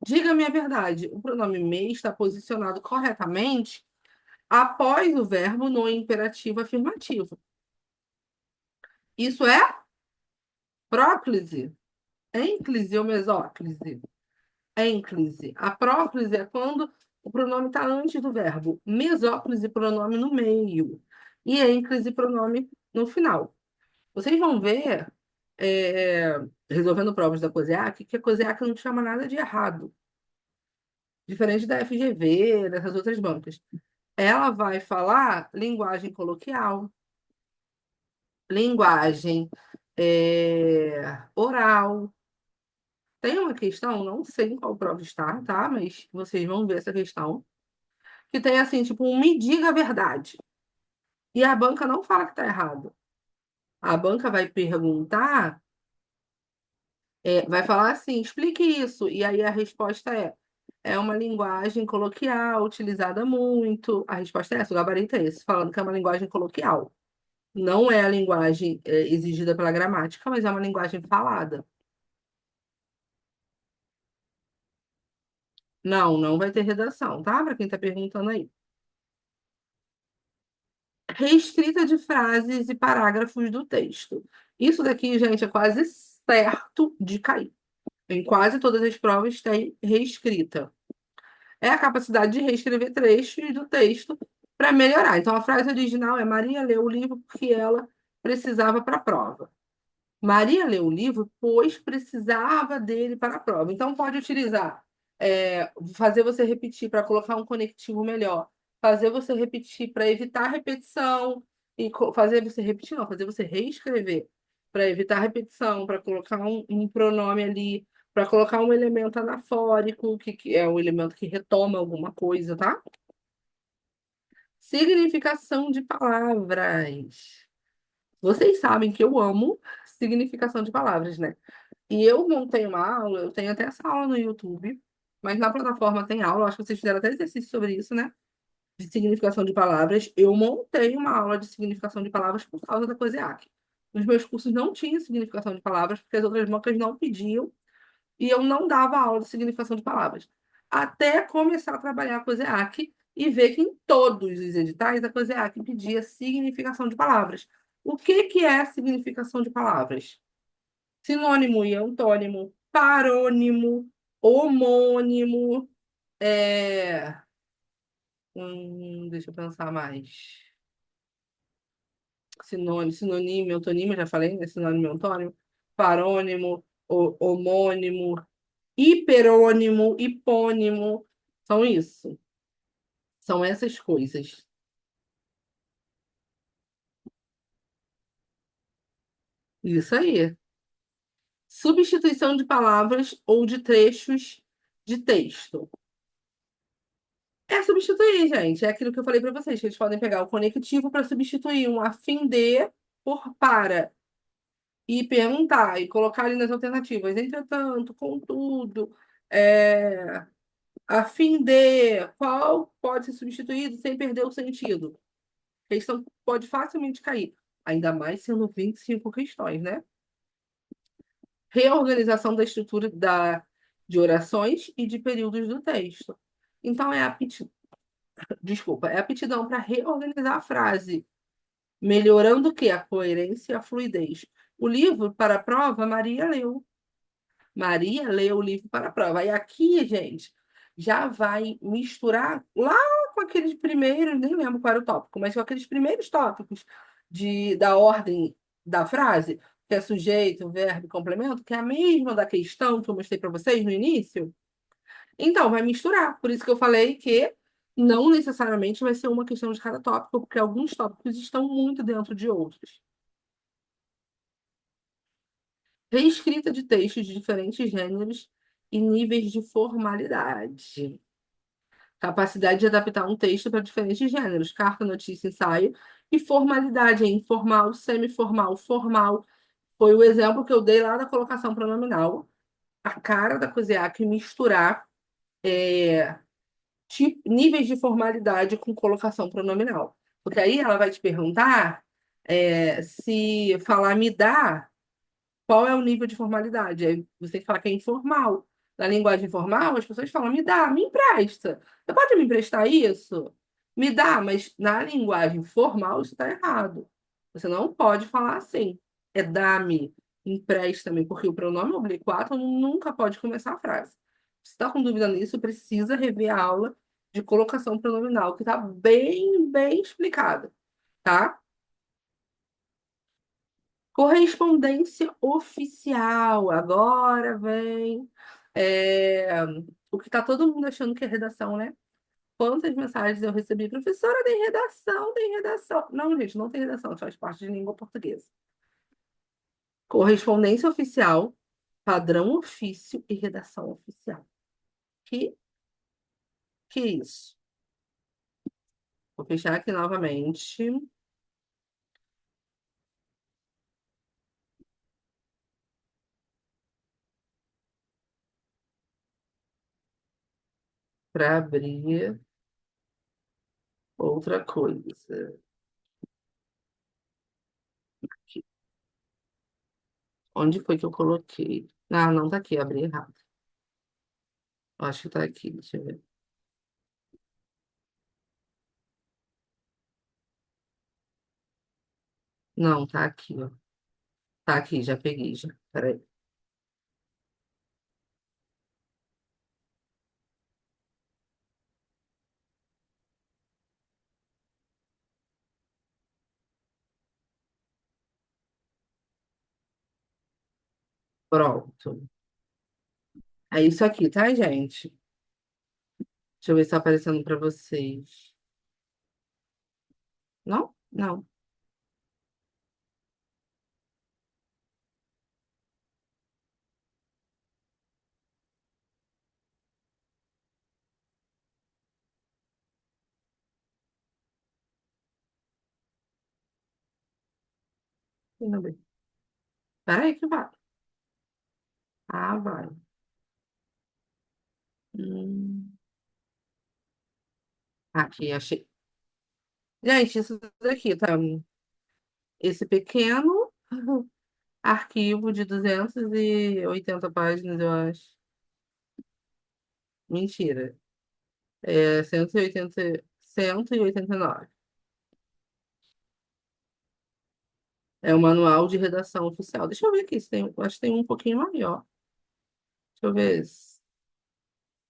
Diga-me a verdade. O pronome me está posicionado corretamente após o verbo no imperativo afirmativo. Isso é próclise, ênclise ou mesóclise? Ênclise. A próclise é quando o pronome está antes do verbo. Mesóclise, pronome no meio. E ênclise, pronome no final. Vocês vão ver, é, resolvendo provas da COSEAC, que a COSEAC não chama nada de errado. Diferente da FGV, dessas outras bancas. Ela vai falar linguagem coloquial, linguagem oral. Tem uma questão, não sei em qual prova está, tá? Mas vocês vão ver essa questão, que tem assim, tipo, um me diga a verdade. E a banca não fala que está errado. A banca vai perguntar, vai falar assim, explique isso. E aí a resposta é uma linguagem coloquial, utilizada muito. A resposta é essa, o gabarito é esse, falando que é uma linguagem coloquial. Não é a linguagem, exigida pela gramática, mas é uma linguagem falada. Não, não vai ter redação, tá? Para quem está perguntando aí. Reescrita de frases e parágrafos do texto. Isso daqui, gente, é quase certo de cair. Em quase todas as provas tem reescrita. É a capacidade de reescrever trechos do texto para melhorar. Então, a frase original é: Maria leu o livro porque ela precisava para a prova. Maria leu o livro, pois precisava dele para a prova. Então, pode utilizar, fazer você repetir para colocar um conectivo melhor, fazer você repetir para evitar repetição, e fazer você repetir, não, fazer você reescrever para evitar repetição, para colocar um pronome ali, para colocar um elemento anafórico, que é um elemento que retoma alguma coisa, tá? Significação de palavras. Vocês sabem que eu amo significação de palavras, né? E eu montei uma aula, eu tenho até essa aula no YouTube, mas na plataforma tem aula, acho que vocês fizeram até exercício sobre isso, né? De significação de palavras. Eu montei uma aula de significação de palavras por causa da COSEAC. Nos meus cursos não tinha significação de palavras, porque as outras bancas não pediam, e eu não dava aula de significação de palavras. Até começar a trabalhar com a COSEAC e ver que em todos os editais a COSEAC pedia significação de palavras. O que que é significação de palavras? Sinônimo e antônimo, parônimo, homônimo, é... deixa eu pensar mais. Sinônimo, sinonímio, antonímio, já falei, né? Sinônimo e antônimo. Parônimo, homônimo, hiperônimo, hipônimo. São isso. São essas coisas. Isso aí. Substituição de palavras ou de trechos de texto. É substituir, gente. É aquilo que eu falei para vocês, que eles podem pegar o conectivo para substituir um a fim de por para e perguntar e colocar ali nas alternativas. Entretanto, contudo, a fim de qual pode ser substituído sem perder o sentido. A questão pode facilmente cair, ainda mais sendo 25 questões, né? Reorganização da estrutura de orações e de períodos do texto. Então, é a aptidão para reorganizar a frase, melhorando o quê? A coerência e a fluidez. O livro para a prova, Maria leu. Maria leu o livro para a prova. E aqui, gente, já vai misturar lá com aqueles primeiros, nem lembro qual era o tópico, mas com aqueles primeiros tópicos da ordem da frase, que é sujeito, verbo e complemento, que é a mesma da questão que eu mostrei para vocês no início. Então, vai misturar. Por isso que eu falei que não necessariamente vai ser uma questão de cada tópico, porque alguns tópicos estão muito dentro de outros. Reescrita de textos de diferentes gêneros e níveis de formalidade. Capacidade de adaptar um texto para diferentes gêneros, carta, notícia, ensaio, e formalidade, informal, semiformal, formal. Foi o exemplo que eu dei lá da colocação pronominal. A cara da COSEAC misturar níveis de formalidade com colocação pronominal. Porque aí ela vai te perguntar se falar me dá, qual é o nível de formalidade? Aí você tem que falar que é informal. Na linguagem informal, as pessoas falam, me dá, me empresta. Você pode me emprestar isso? Me dá, mas na linguagem formal isso está errado. Você não pode falar assim. É dá-me, empresta-me, porque o pronome oblíquo nunca pode começar a frase. Se está com dúvida nisso, precisa rever a aula de colocação pronominal, que está bem, bem explicada, tá? Correspondência oficial. Agora vem o que está todo mundo achando que é redação, né? Quantas mensagens eu recebi? Professora, tem redação, tem redação. Não, gente, não tem redação, faz parte de língua portuguesa. correspondência oficial, padrão ofício e redação oficial. Que, que isso? Vou fechar aqui novamente para abrir outra coisa. Aqui. Onde foi que eu coloquei? Ah, não tá aqui, abri errado. Acho que tá aqui, deixa eu ver. Não, tá aqui, ó. Tá aqui, já peguei já. Peraí. Pronto. É isso aqui, tá, gente? Deixa eu ver se tá aparecendo para vocês. Não? Não. Ainda bem. Peraí que vai. Ah, vai. Hum. Aqui, achei. Gente, isso daqui, tá? Esse pequeno arquivo de 280 páginas, eu acho. Mentira. É 189. É o manual de redação oficial. Deixa eu ver aqui se tem. Acho que tem um pouquinho maior. Deixa eu ver.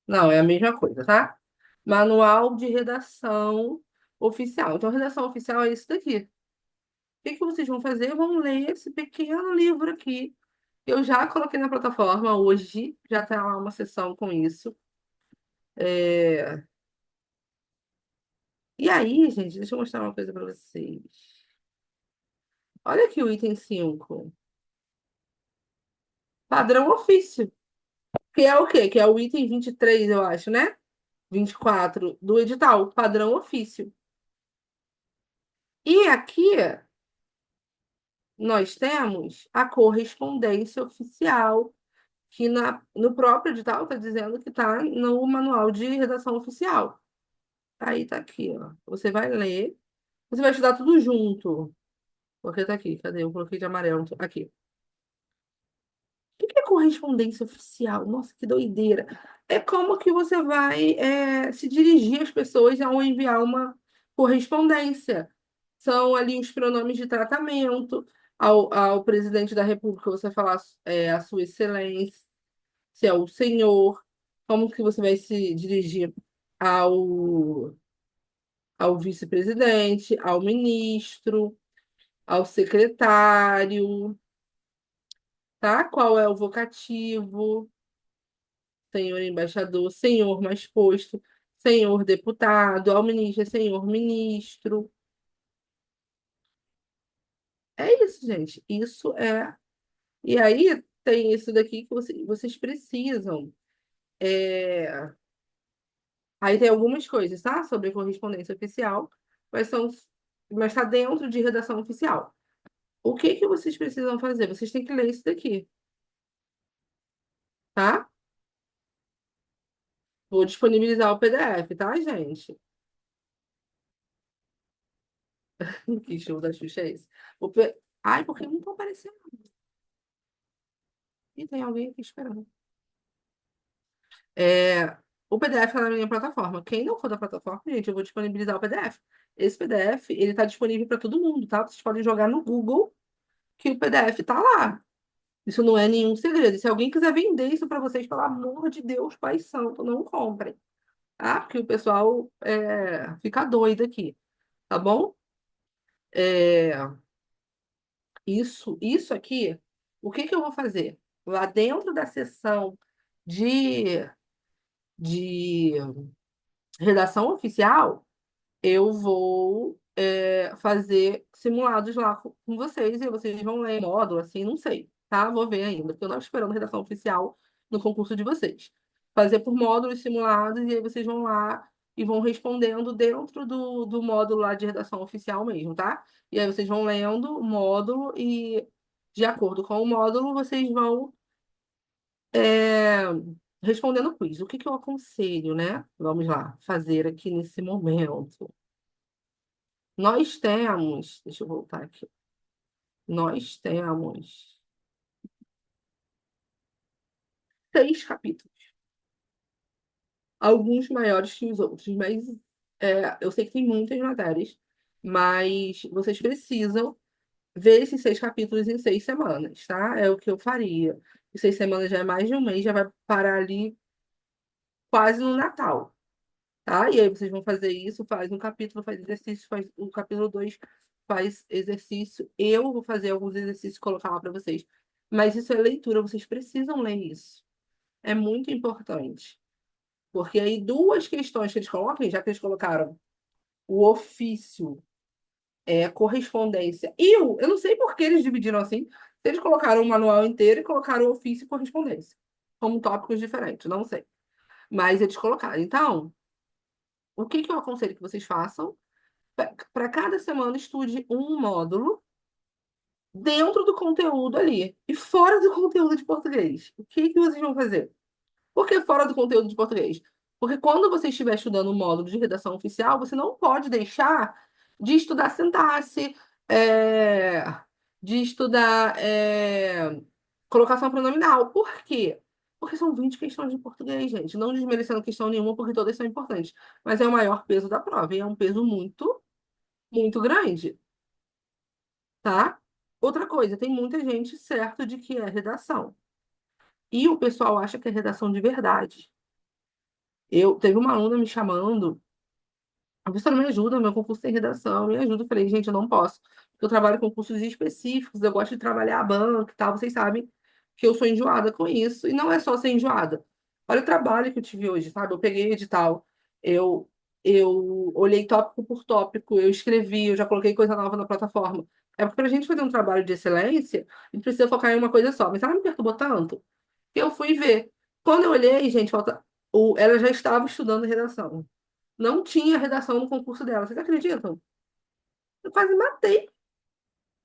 Não, é a mesma coisa, tá? Manual de redação oficial. Então, redação oficial é isso daqui. O que que vocês vão fazer? Vão ler esse pequeno livro aqui. Eu já coloquei na plataforma hoje, já está lá uma sessão com isso. É, E aí, gente, deixa eu mostrar uma coisa para vocês. Olha aqui o item 5. Padrão ofício. Que é o quê? Que é o item 23, eu acho, né? 24 do edital. Padrão ofício. E aqui nós temos a correspondência oficial, que no próprio edital está dizendo que está no manual de redação oficial. Aí tá aqui, ó. Você vai ler, você vai estudar tudo junto. Porque tá aqui, cadê? Eu coloquei de amarelo. Aqui. O que é correspondência oficial? Nossa, que doideira. É como que você vai se dirigir às pessoas ao enviar uma correspondência. São ali os pronomes de tratamento. Ao presidente da República, você falar a sua excelência, se é o senhor. Como que você vai se dirigir ao, ao vice-presidente, ao ministro, ao secretário, tá? Qual é o vocativo? Senhor embaixador, senhor mais posto, senhor deputado, ao ministro é senhor ministro. É isso, gente. Isso é. E aí tem isso daqui que vocês precisam. É, Aí tem algumas coisas, tá? Sobre correspondência oficial, mas está dentro de redação oficial. O que que vocês precisam fazer? Vocês têm que ler isso daqui, tá? Vou disponibilizar o PDF, tá, gente? Que show da Xuxa é esse? Ai, porque não estão aparecendo. E tem alguém aqui esperando. É, o PDF está na minha plataforma. Quem não for da plataforma, gente, eu vou disponibilizar o PDF. Esse PDF, ele está disponível para todo mundo, tá? Vocês podem jogar no Google que o PDF está lá. Isso não é nenhum segredo. Se alguém quiser vender isso para vocês, pelo amor de Deus, Pai Santo, não comprem. Tá? Porque o pessoal fica doido aqui, tá bom? É, isso aqui, o que que eu vou fazer? Lá dentro da seção de, de redação oficial, eu vou. fazer simulados lá com vocês e vocês vão ler módulo, assim, não sei, tá? Vou ver ainda, porque eu não estou esperando a redação oficial no concurso de vocês. Fazer por módulos simulados e aí vocês vão lá e vão respondendo dentro do módulo lá de redação oficial mesmo, tá? E aí vocês vão lendo o módulo e, de acordo com o módulo, vocês vão é, respondendo o quiz. O que que eu aconselho, né? Vamos lá, fazer aqui nesse momento. Nós temos, deixa eu voltar aqui. Nós temos 6 capítulos, alguns maiores que os outros, mas eu sei que tem muitas matérias, mas vocês precisam ver esses 6 capítulos em 6 semanas, tá? É o que eu faria. E 6 semanas já é mais de um mês, já vai parar ali quase no Natal, tá? E aí vocês vão fazer isso, faz um capítulo, faz exercício, faz o capítulo 2, faz exercício. Eu vou fazer alguns exercícios e colocar lá para vocês. Mas isso é leitura, vocês precisam ler isso. É muito importante. Porque aí duas questões que eles colocam, já que eles colocaram o ofício, correspondência. E eu não sei por que eles dividiram assim. Se eles colocaram o manual inteiro e colocaram o ofício e correspondência. Como tópicos diferentes, não sei. Mas eles colocaram. Então, o que que eu aconselho que vocês façam? Para cada semana, estude um módulo dentro do conteúdo ali. E fora do conteúdo de português. O que que vocês vão fazer? Por que fora do conteúdo de português? Porque quando você estiver estudando o módulo de redação oficial, você não pode deixar de estudar sintaxe, é, de estudar colocação pronominal. Por quê? Porque são 20 questões de português, gente. Não desmerecendo questão nenhuma, porque todas são importantes. Mas é o maior peso da prova, e é um peso muito, muito grande, tá? Outra coisa, tem muita gente certo de que é redação. E o pessoal acha que é redação de verdade. Teve uma aluna me chamando, a professora me ajuda, meu concurso tem redação, me ajuda. Eu falei, gente, eu não posso, porque eu trabalho com cursos específicos, eu gosto de trabalhar a banca e tal, vocês sabem que eu sou enjoada com isso, e não é só ser enjoada. Olha o trabalho que eu tive hoje, sabe? Eu peguei edital, eu, eu olhei tópico por tópico, eu escrevi, eu já coloquei coisa nova na plataforma. É porque para a gente fazer um trabalho de excelência, a gente precisa focar em uma coisa só. Mas ela me perturbou tanto que eu fui ver. Quando eu olhei, gente, ela já estava estudando redação. Não tinha redação no concurso dela. Vocês acreditam? Eu quase matei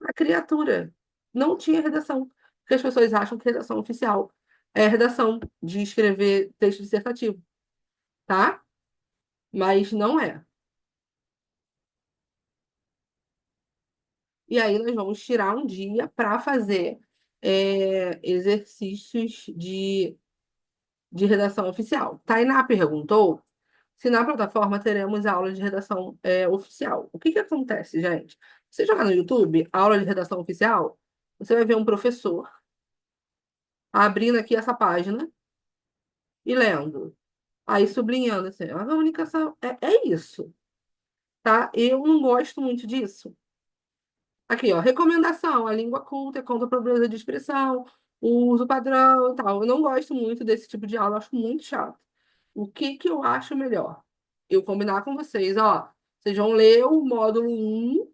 a criatura. Não tinha redação. Porque as pessoas acham que redação oficial é redação de escrever texto dissertativo, tá? Mas não é. E aí nós vamos tirar um dia para fazer exercícios de redação oficial. Tainá perguntou se na plataforma teremos aula de redação oficial. O que que acontece, gente? Você jogar no YouTube, aula de redação oficial, você vai ver um professor abrindo aqui essa página e lendo. Aí sublinhando assim, a comunicação é isso, tá? Eu não gosto muito disso. Aqui, ó, recomendação, a língua culta contra a pobreza de expressão, o uso padrão e tal. Eu não gosto muito desse tipo de aula, eu acho muito chato. O que que eu acho melhor? Eu combinar com vocês, ó, vocês vão ler o módulo 1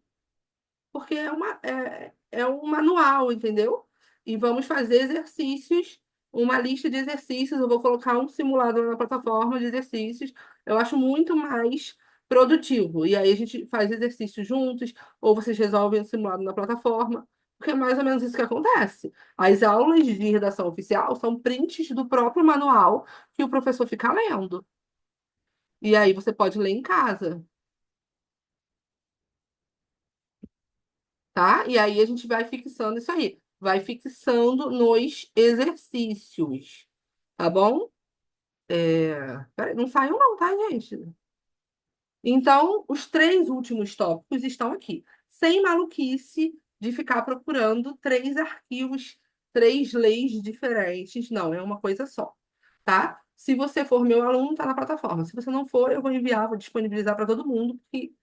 porque é um manual, entendeu? E vamos fazer exercícios, uma lista de exercícios. Eu vou colocar um simulador na plataforma de exercícios. Eu acho muito mais produtivo. E aí a gente faz exercícios juntos, ou vocês resolvem o simulado na plataforma, porque é mais ou menos isso que acontece. As aulas de redação oficial são prints do próprio manual que o professor fica lendo. E aí você pode ler em casa. Tá? E aí a gente vai fixando isso aí, vai fixando nos exercícios, tá bom? Peraí, não saiu não, tá, gente? Então, os 3 últimos tópicos estão aqui, sem maluquice de ficar procurando 3 arquivos, 3 leis diferentes, não, é uma coisa só, tá? Se você for meu aluno, tá na plataforma. Se você não for, eu vou enviar, vou disponibilizar para todo mundo, porque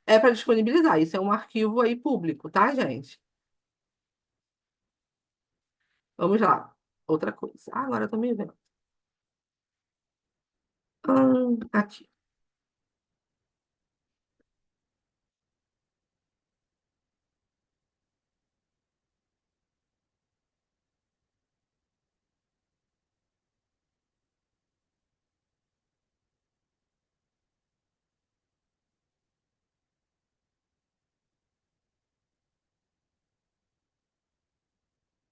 é para disponibilizar. Isso é um arquivo aí público, tá, gente? Vamos lá. Outra coisa. Ah, agora eu tô me vendo. Aqui.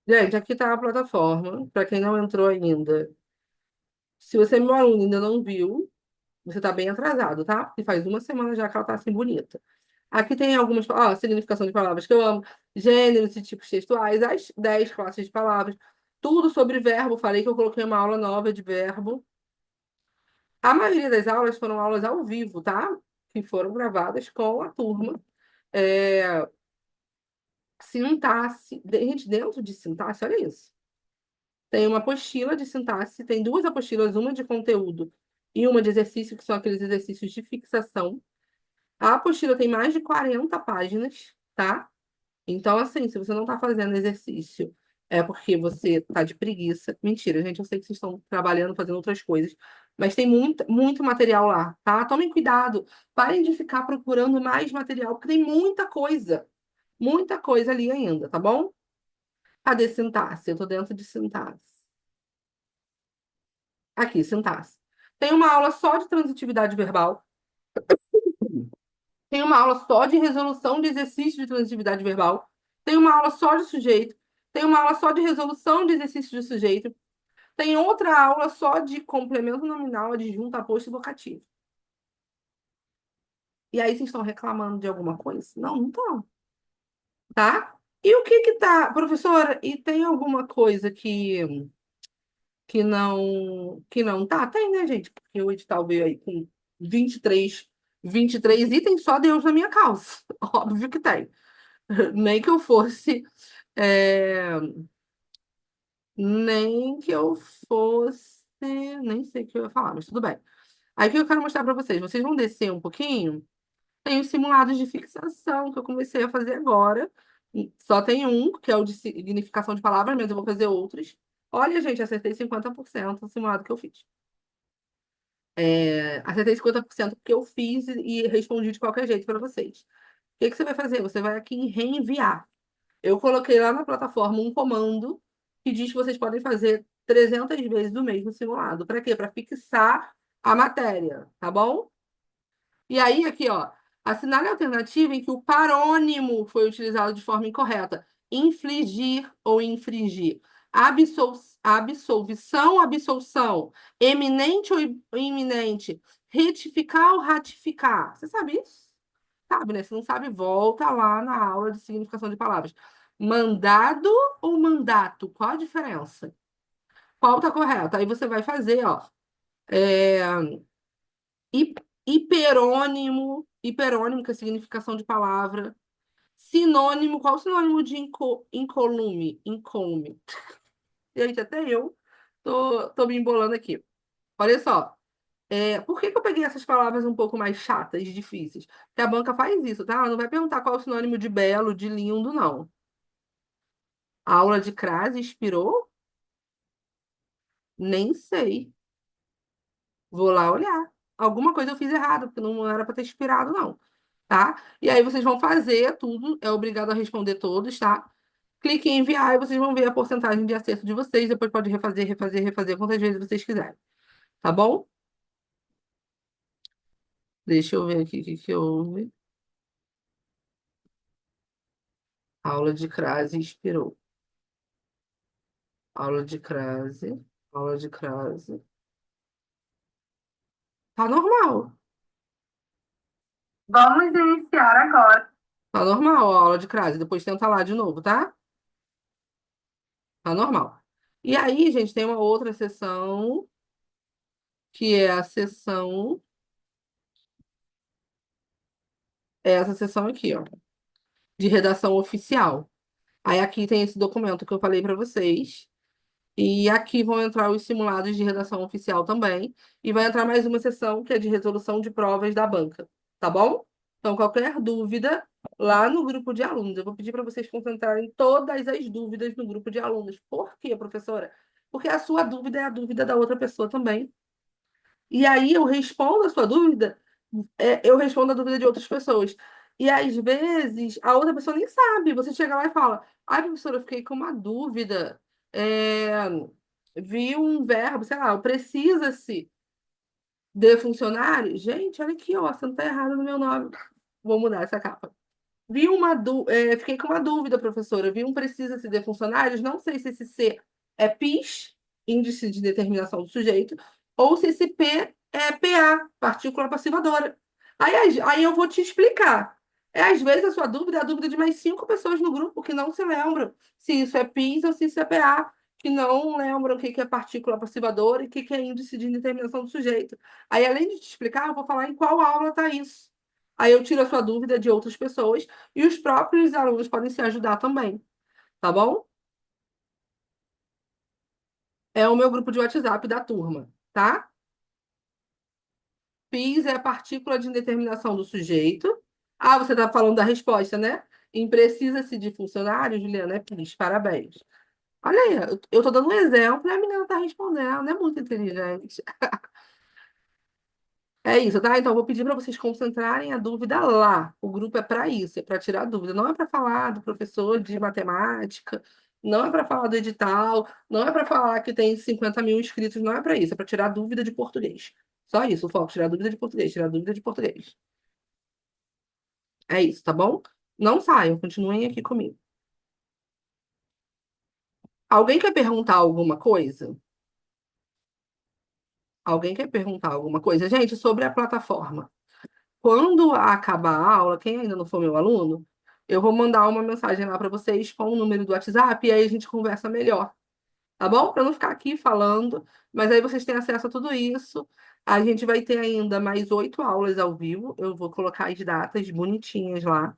Gente, aqui tá a plataforma, para quem não entrou ainda. Se você é meu aluno e ainda não viu, você tá bem atrasado, tá? Porque faz uma semana já que ela tá assim bonita. Aqui tem algumas, ó, significação de palavras que eu amo, gêneros e tipos textuais, as 10 classes de palavras, tudo sobre verbo. Falei que eu coloquei uma aula nova de verbo. A maioria das aulas foram aulas ao vivo, tá? Que foram gravadas com a turma. É, sintaxe, gente, dentro de sintaxe, olha isso. Tem uma apostila de sintaxe, tem duas apostilas, uma de conteúdo e uma de exercício, que são aqueles exercícios de fixação. A apostila tem mais de 40 páginas, tá? Então, assim, se você não está fazendo exercício, é porque você está de preguiça. Mentira, gente, eu sei que vocês estão trabalhando, fazendo outras coisas, mas tem muito material lá, tá? Tomem cuidado, parem de ficar procurando mais material, porque tem muita coisa ali ainda, tá bom? Cadê sintaxe? Eu tô dentro de sintaxe. Aqui, sintaxe. Tem uma aula só de transitividade verbal, tem uma aula só de resolução de exercício de transitividade verbal, tem uma aula só de sujeito, tem uma aula só de resolução de exercício de sujeito, tem outra aula só de complemento nominal, adjunto, aposto e vocativo. E aí vocês estão reclamando de alguma coisa? Não, não estão, tá? E o que que tá, professora, e tem alguma coisa que não tá? Tem, né, gente? Porque o edital veio aí com 23 itens, só Deus na minha causa. Óbvio que tem. Nem que eu fosse, é, nem que eu fosse, nem sei o que eu ia falar, mas tudo bem. Aí o que eu quero mostrar para vocês? Vocês vão descer um pouquinho. Tem os simulados de fixação que eu comecei a fazer agora. Só tem um, que é o de significação de palavras, mas eu vou fazer outros. Olha, gente, acertei 50% no simulado que eu fiz. Acertei 50% porque eu fiz e respondi de qualquer jeito para vocês. O que que você vai fazer? Você vai aqui em reenviar. Eu coloquei lá na plataforma um comando que diz que vocês podem fazer 300 vezes o mesmo simulado. Para quê? Para fixar a matéria, tá bom? E aí, aqui, ó, assinale a alternativa em que o parônimo foi utilizado de forma incorreta. Infligir ou infringir. Absolvição, absolução. Eminente ou iminente. Retificar ou ratificar. Você sabe isso? Sabe, né? Se não sabe, volta lá na aula de significação de palavras. Mandado ou mandato? Qual a diferença? Qual tá correto? Aí você vai fazer, ó. é, hi- hiperônimo, que é significação de palavra. Sinônimo, qual o sinônimo de incolume? Incolume. Gente, até eu tô me embolando aqui. Olha só. Por que que eu peguei essas palavras um pouco mais chatas e difíceis? Porque a banca faz isso, tá? Ela não vai perguntar qual é o sinônimo de belo, de lindo, não. A aula de crase inspirou? Nem sei. Vou lá olhar. Alguma coisa eu fiz errado, porque não era para ter inspirado, não. Tá? E aí vocês vão fazer tudo, é obrigado a responder todos, tá? Clique em enviar e vocês vão ver a porcentagem de acerto de vocês. Depois pode refazer, refazer, refazer quantas vezes vocês quiserem. Tá bom? Deixa eu ver aqui o que que houve. Aula de crase inspirou. Aula de crase. Aula de crase. Tá normal. Vamos iniciar agora. Tá normal a aula de crase. Depois tenta lá de novo, tá? Tá normal. E aí, gente, tem uma outra sessão, que é a sessão. É essa sessão aqui, ó, de redação oficial. Aí aqui tem esse documento que eu falei para vocês. E aqui vão entrar os simulados de redação oficial também. E vai entrar mais uma sessão que é de resolução de provas da banca. Tá bom? Então, qualquer dúvida, lá no grupo de alunos. Eu vou pedir para vocês concentrarem todas as dúvidas no grupo de alunos. Por quê, professora? Porque a sua dúvida é a dúvida da outra pessoa também. E aí eu respondo a sua dúvida, eu respondo a dúvida de outras pessoas. E às vezes a outra pessoa nem sabe. Você chega lá e fala: Ai, professora, eu fiquei com uma dúvida. É, vi um verbo, sei lá, precisa-se de funcionário. Gente, olha aqui, ó, você não tá errado no meu nome. Vou mudar essa capa. Fiquei com uma dúvida, professora. Vi um precisa-se de funcionários, não sei se esse C é PIS, índice de determinação do sujeito, ou se esse P é PA, partícula passivadora. Aí eu vou te explicar. Às vezes a sua dúvida é a dúvida de mais 5 pessoas no grupo que não se lembram se isso é PIS ou se isso é PA, que não lembram o que que é partícula passivadora e o que que é índice de determinação do sujeito. Aí, além de te explicar, eu vou falar em qual aula está isso. Aí eu tiro a sua dúvida de outras pessoas e os próprios alunos podem se ajudar também, tá bom? É o meu grupo de WhatsApp da turma, tá? PIS é a partícula de indeterminação do sujeito. Ah, você está falando da resposta, né? Precisa-se de funcionário, Juliana, é PIS, parabéns. Olha aí, eu estou dando um exemplo e a menina está respondendo, é muito inteligente. É isso, tá? Então, eu vou pedir para vocês concentrarem a dúvida lá. O grupo é para isso, é para tirar dúvida. Não é para falar do professor de matemática, não é para falar do edital, não é para falar que tem 50 mil inscritos, não é para isso, é para tirar dúvida de português. Só isso, o foco, tirar dúvida de português, tirar dúvida de português. É isso, tá bom? Não saiam, continuem aqui comigo. Alguém quer perguntar alguma coisa? Alguém quer perguntar alguma coisa? Gente, sobre a plataforma. Quando acabar a aula, quem ainda não for meu aluno, eu vou mandar uma mensagem lá para vocês com o número do WhatsApp e aí a gente conversa melhor, tá bom? Para não ficar aqui falando, mas aí vocês têm acesso a tudo isso. A gente vai ter ainda mais 8 aulas ao vivo. Eu vou colocar as datas bonitinhas lá.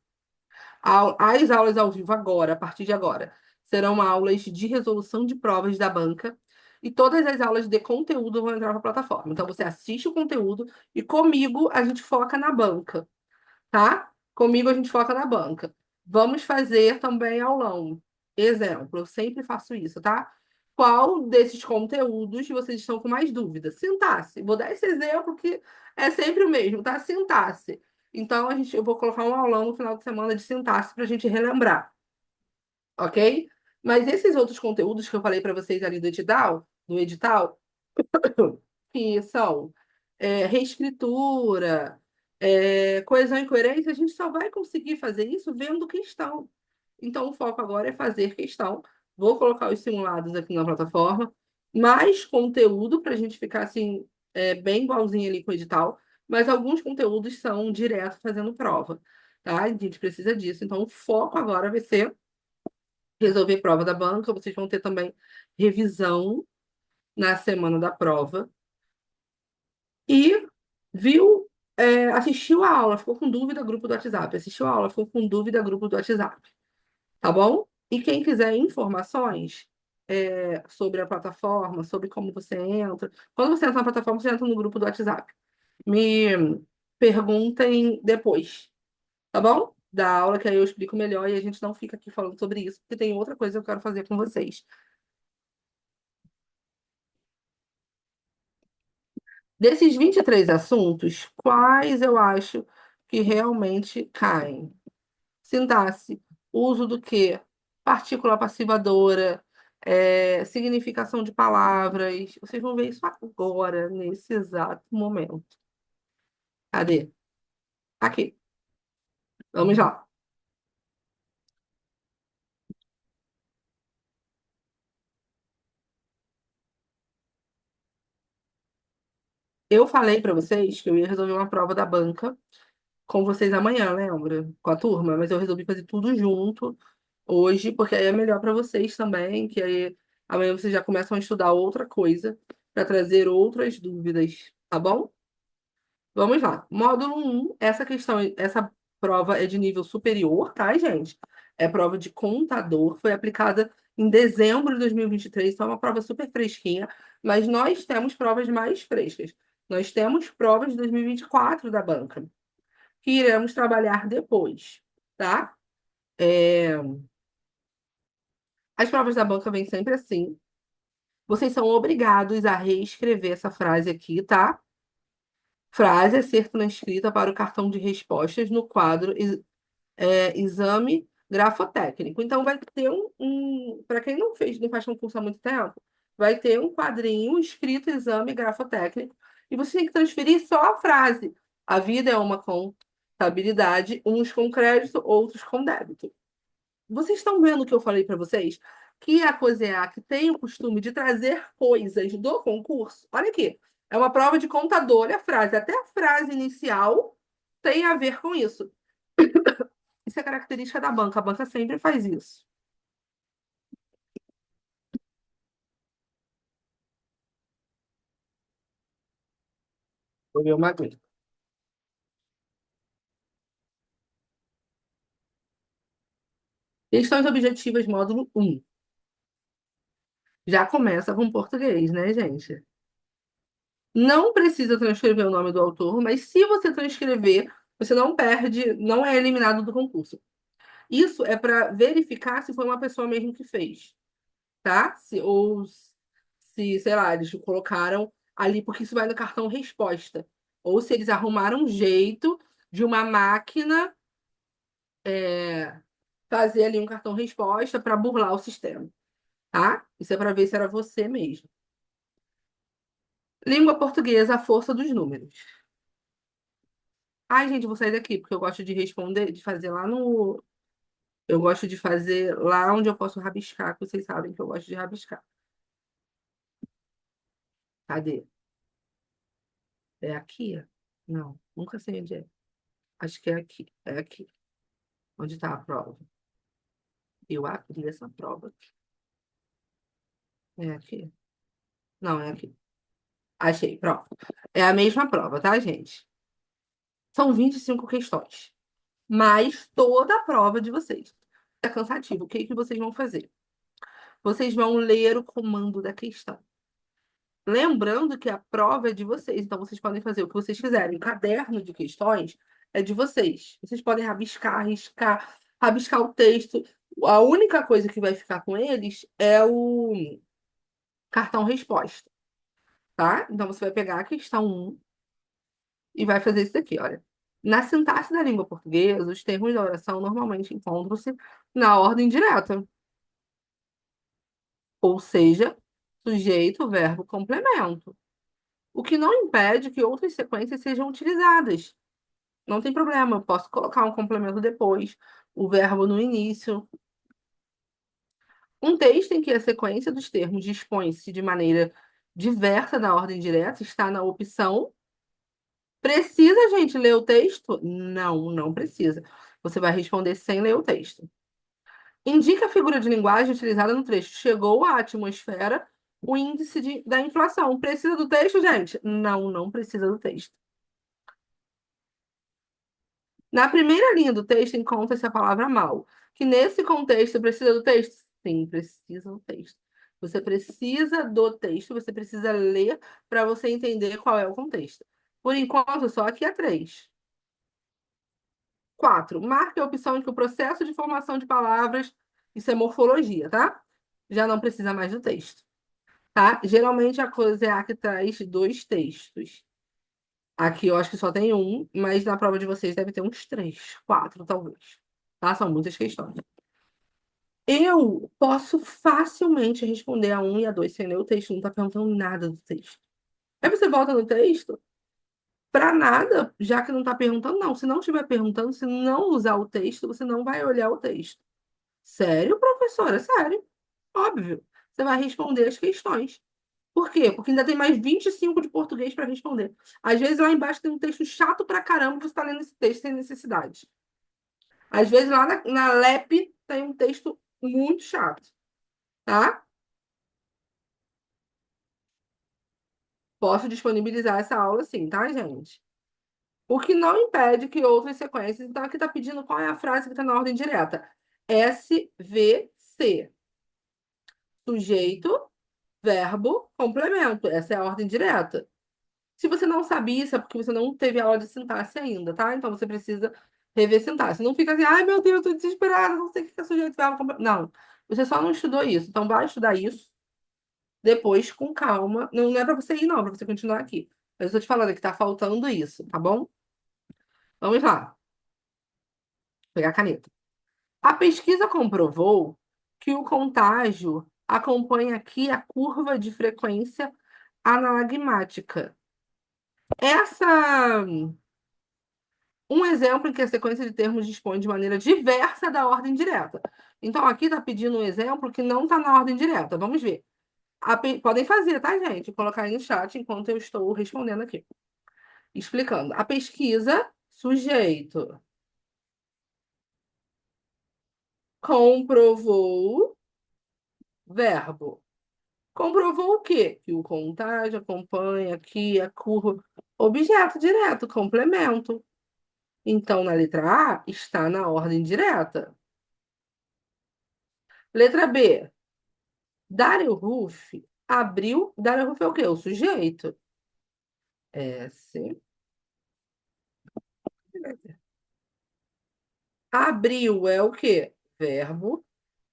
As aulas ao vivo agora, a partir de agora, serão aulas de resolução de provas da banca. E todas as aulas de conteúdo vão entrar na plataforma. Então, você assiste o conteúdo e comigo a gente foca na banca, tá? Comigo a gente foca na banca. Vamos fazer também aulão. Exemplo, eu sempre faço isso, tá? Qual desses conteúdos vocês estão com mais dúvida? Sintaxe. Vou dar esse exemplo que é sempre o mesmo, tá? Sintaxe. Então, eu vou colocar um aulão no final de semana de sintaxe para a gente relembrar, ok? Mas esses outros conteúdos que eu falei para vocês ali do edital, que são reescritura, coesão e coerência, a gente só vai conseguir fazer isso vendo questão. Então, o foco agora é fazer questão. Vou colocar os simulados aqui na plataforma, mais conteúdo para a gente ficar assim, bem igualzinho ali com o edital, mas alguns conteúdos são direto fazendo prova, tá? A gente precisa disso. Então, o foco agora vai ser resolver prova da banca. Vocês vão ter também revisão na semana da prova. E assistiu a aula, ficou com dúvida, grupo do WhatsApp. Assistiu a aula, ficou com dúvida, grupo do WhatsApp. Tá bom? E quem quiser informações sobre a plataforma, sobre como você entra, quando você entra na plataforma, você entra no grupo do WhatsApp. Me perguntem depois, tá bom? Da aula, que aí eu explico melhor e a gente não fica aqui falando sobre isso, porque tem outra coisa que eu quero fazer com vocês. Desses 23 assuntos, quais eu acho que realmente caem? Sintaxe, uso do quê? Partícula passivadora, significação de palavras. Vocês vão ver isso agora, nesse exato momento. Cadê? Aqui. Vamos lá. Eu falei para vocês que eu ia resolver uma prova da banca com vocês amanhã, lembra? Com a turma, mas eu resolvi fazer tudo junto hoje, porque aí é melhor para vocês também, que aí amanhã vocês já começam a estudar outra coisa para trazer outras dúvidas, tá bom? Vamos lá. Módulo um, essa prova é de nível superior, tá, gente? É prova de contador, foi aplicada em dezembro de 2023, então é uma prova super fresquinha, mas nós temos provas mais frescas. Nós temos provas de 2024 da banca, que iremos trabalhar depois, tá? É, As provas da banca vêm sempre assim. Vocês são obrigados a reescrever essa frase aqui, tá? Frase a ser transcrita para o cartão de respostas no quadro exame grafotécnico. Então, vai ter para quem não faz concurso há muito tempo, vai ter um quadrinho escrito exame grafotécnico e você tem que transferir só a frase. A vida é uma conta. Contabilidade, uns com crédito, outros com débito. Vocês estão vendo o que eu falei para vocês? Que a COSEAC tem o costume de trazer coisas do concurso. Olha aqui, é uma prova de contador, olha a frase, até a frase inicial tem a ver com isso. Isso é característica da banca, a banca sempre faz isso. Vou ver uma coisa. Questões objetivas, módulo 1. Já começa com português, né, gente? Não precisa transcrever o nome do autor, mas se você transcrever, você não perde, não é eliminado do concurso. Isso é para verificar se foi uma pessoa mesmo que fez, tá? Ou se, sei lá, eles colocaram ali, porque isso vai no cartão resposta. Ou se eles arrumaram um jeito de uma máquina fazer ali um cartão resposta para burlar o sistema, tá? Isso é para ver se era você mesmo. Língua portuguesa, a força dos números. Ai, gente, vou sair daqui, porque eu gosto de responder, de fazer lá no. Eu gosto de fazer lá onde eu posso rabiscar, que vocês sabem que eu gosto de rabiscar. Cadê? É aqui? Não, nunca sei onde é. Acho que é aqui. É aqui. Onde está a prova? Eu abri essa prova aqui. É aqui? Não, é aqui. Achei, pronto. É a mesma prova, tá, gente? São 25 questões. Mais toda a prova de vocês. É cansativo. O que que vocês vão fazer? Vocês vão ler o comando da questão. Lembrando que a prova é de vocês, então vocês podem fazer o que vocês quiserem. O caderno de questões é de vocês. Vocês podem rabiscar, riscar, rabiscar o texto. A única coisa que vai ficar com eles é o cartão resposta, tá? Então você vai pegar a questão 1 e vai fazer isso daqui, olha. Na sintaxe da língua portuguesa, os termos da oração normalmente encontram-se na ordem direta, ou seja, sujeito, verbo, complemento. O que não impede que outras sequências sejam utilizadas. Não tem problema, eu posso colocar um complemento depois, o verbo no início. Um texto em que a sequência dos termos dispõe-se de maneira diversa da ordem direta está na opção. Precisa, gente, ler o texto? Não, não precisa. Você vai responder sem ler o texto. Indica a figura de linguagem utilizada no trecho. Chegou à atmosfera o índice da inflação. Precisa do texto, gente? Não, não precisa do texto. Na primeira linha do texto encontra-se a palavra mal, que nesse contexto precisa do texto? Sim, precisa do texto. Você precisa do texto, você precisa ler para você entender qual é o contexto. Por enquanto, só aqui é três. 4. Marque a opção em que o processo de formação de palavras, isso é morfologia, tá? Já não precisa mais do texto, tá? Geralmente a coisa é a que traz dois textos. Aqui eu acho que só tem um, mas na prova de vocês deve ter uns três, quatro, talvez. Tá? São muitas questões. Eu posso facilmente responder a um e a dois sem ler o texto, não tá perguntando nada do texto. Aí você volta no texto, para nada, já que não tá perguntando, não. Se não estiver perguntando, se não usar o texto, você não vai olhar o texto. Sério, professora? Sério. Óbvio. Você vai responder as questões. Por quê? Porque ainda tem mais 25 de português para responder. Às vezes lá embaixo tem um texto chato pra caramba, você está lendo esse texto sem necessidade. Às vezes lá na LEP tem um texto muito chato, tá? Posso disponibilizar essa aula sim, tá, gente? O que não impede que outras sequências. Então, aqui está pedindo qual é a frase que está na ordem direta. SVC. Sujeito, verbo, complemento. Essa é a ordem direta. Se você não sabia isso, é porque você não teve aula de sintaxe ainda, tá? Então você precisa rever sintaxe. Não fica assim, ai meu Deus, eu tô desesperada, não sei o que é sujeito, verbo, complemento. Não, você só não estudou isso. Então vai estudar isso depois com calma. Não, não é para você ir, não, é para você continuar aqui. Mas eu tô te falando que tá faltando isso, tá bom? Vamos lá, pegar a caneta. A pesquisa comprovou que o contágio acompanha aqui a curva de frequência analagmática. Essa Um exemplo em que a sequência de termos dispõe de maneira diversa da ordem direta. Então, aqui está pedindo um exemplo que não está na ordem direta. Vamos ver. Podem fazer, tá, gente? Colocar aí no chat enquanto eu estou respondendo aqui. Explicando. A pesquisa, sujeito, comprovou, verbo. Comprovou o quê? Que o contágio acompanha aqui a curva. Objeto direto, complemento. Então, na letra A, está na ordem direta. Letra B. Daryl Ruff abriu. Daryl Ruff é o quê? O sujeito. S. Abriu é o quê? Verbo.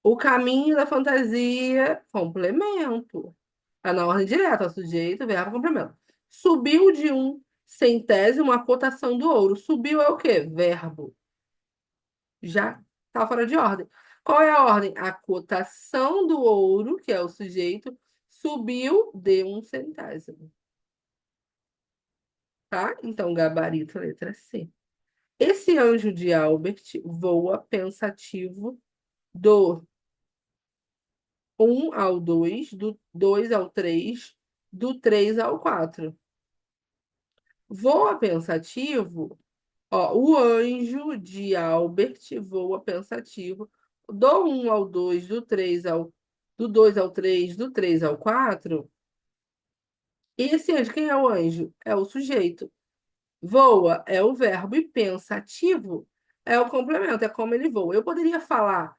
O caminho da fantasia, complemento. Tá na ordem direta, sujeito, verbo, complemento. Subiu de um centésimo a cotação do ouro. Subiu é o quê? Verbo. Já tá fora de ordem. Qual é a ordem? A cotação do ouro, que é o sujeito, subiu de um centésimo. Tá? Então, gabarito, letra C. Esse anjo de Albert voa pensativo do 1 ao 2, do 2 ao 3, do 3 ao 4. Voa pensativo, ó, o anjo de Albert voa pensativo do 1 ao 2, do 2 ao 3, do 3 ao 4. E esse anjo, quem é o anjo? É o sujeito. Voa é o verbo e pensativo é o complemento, é como ele voa. Eu poderia falar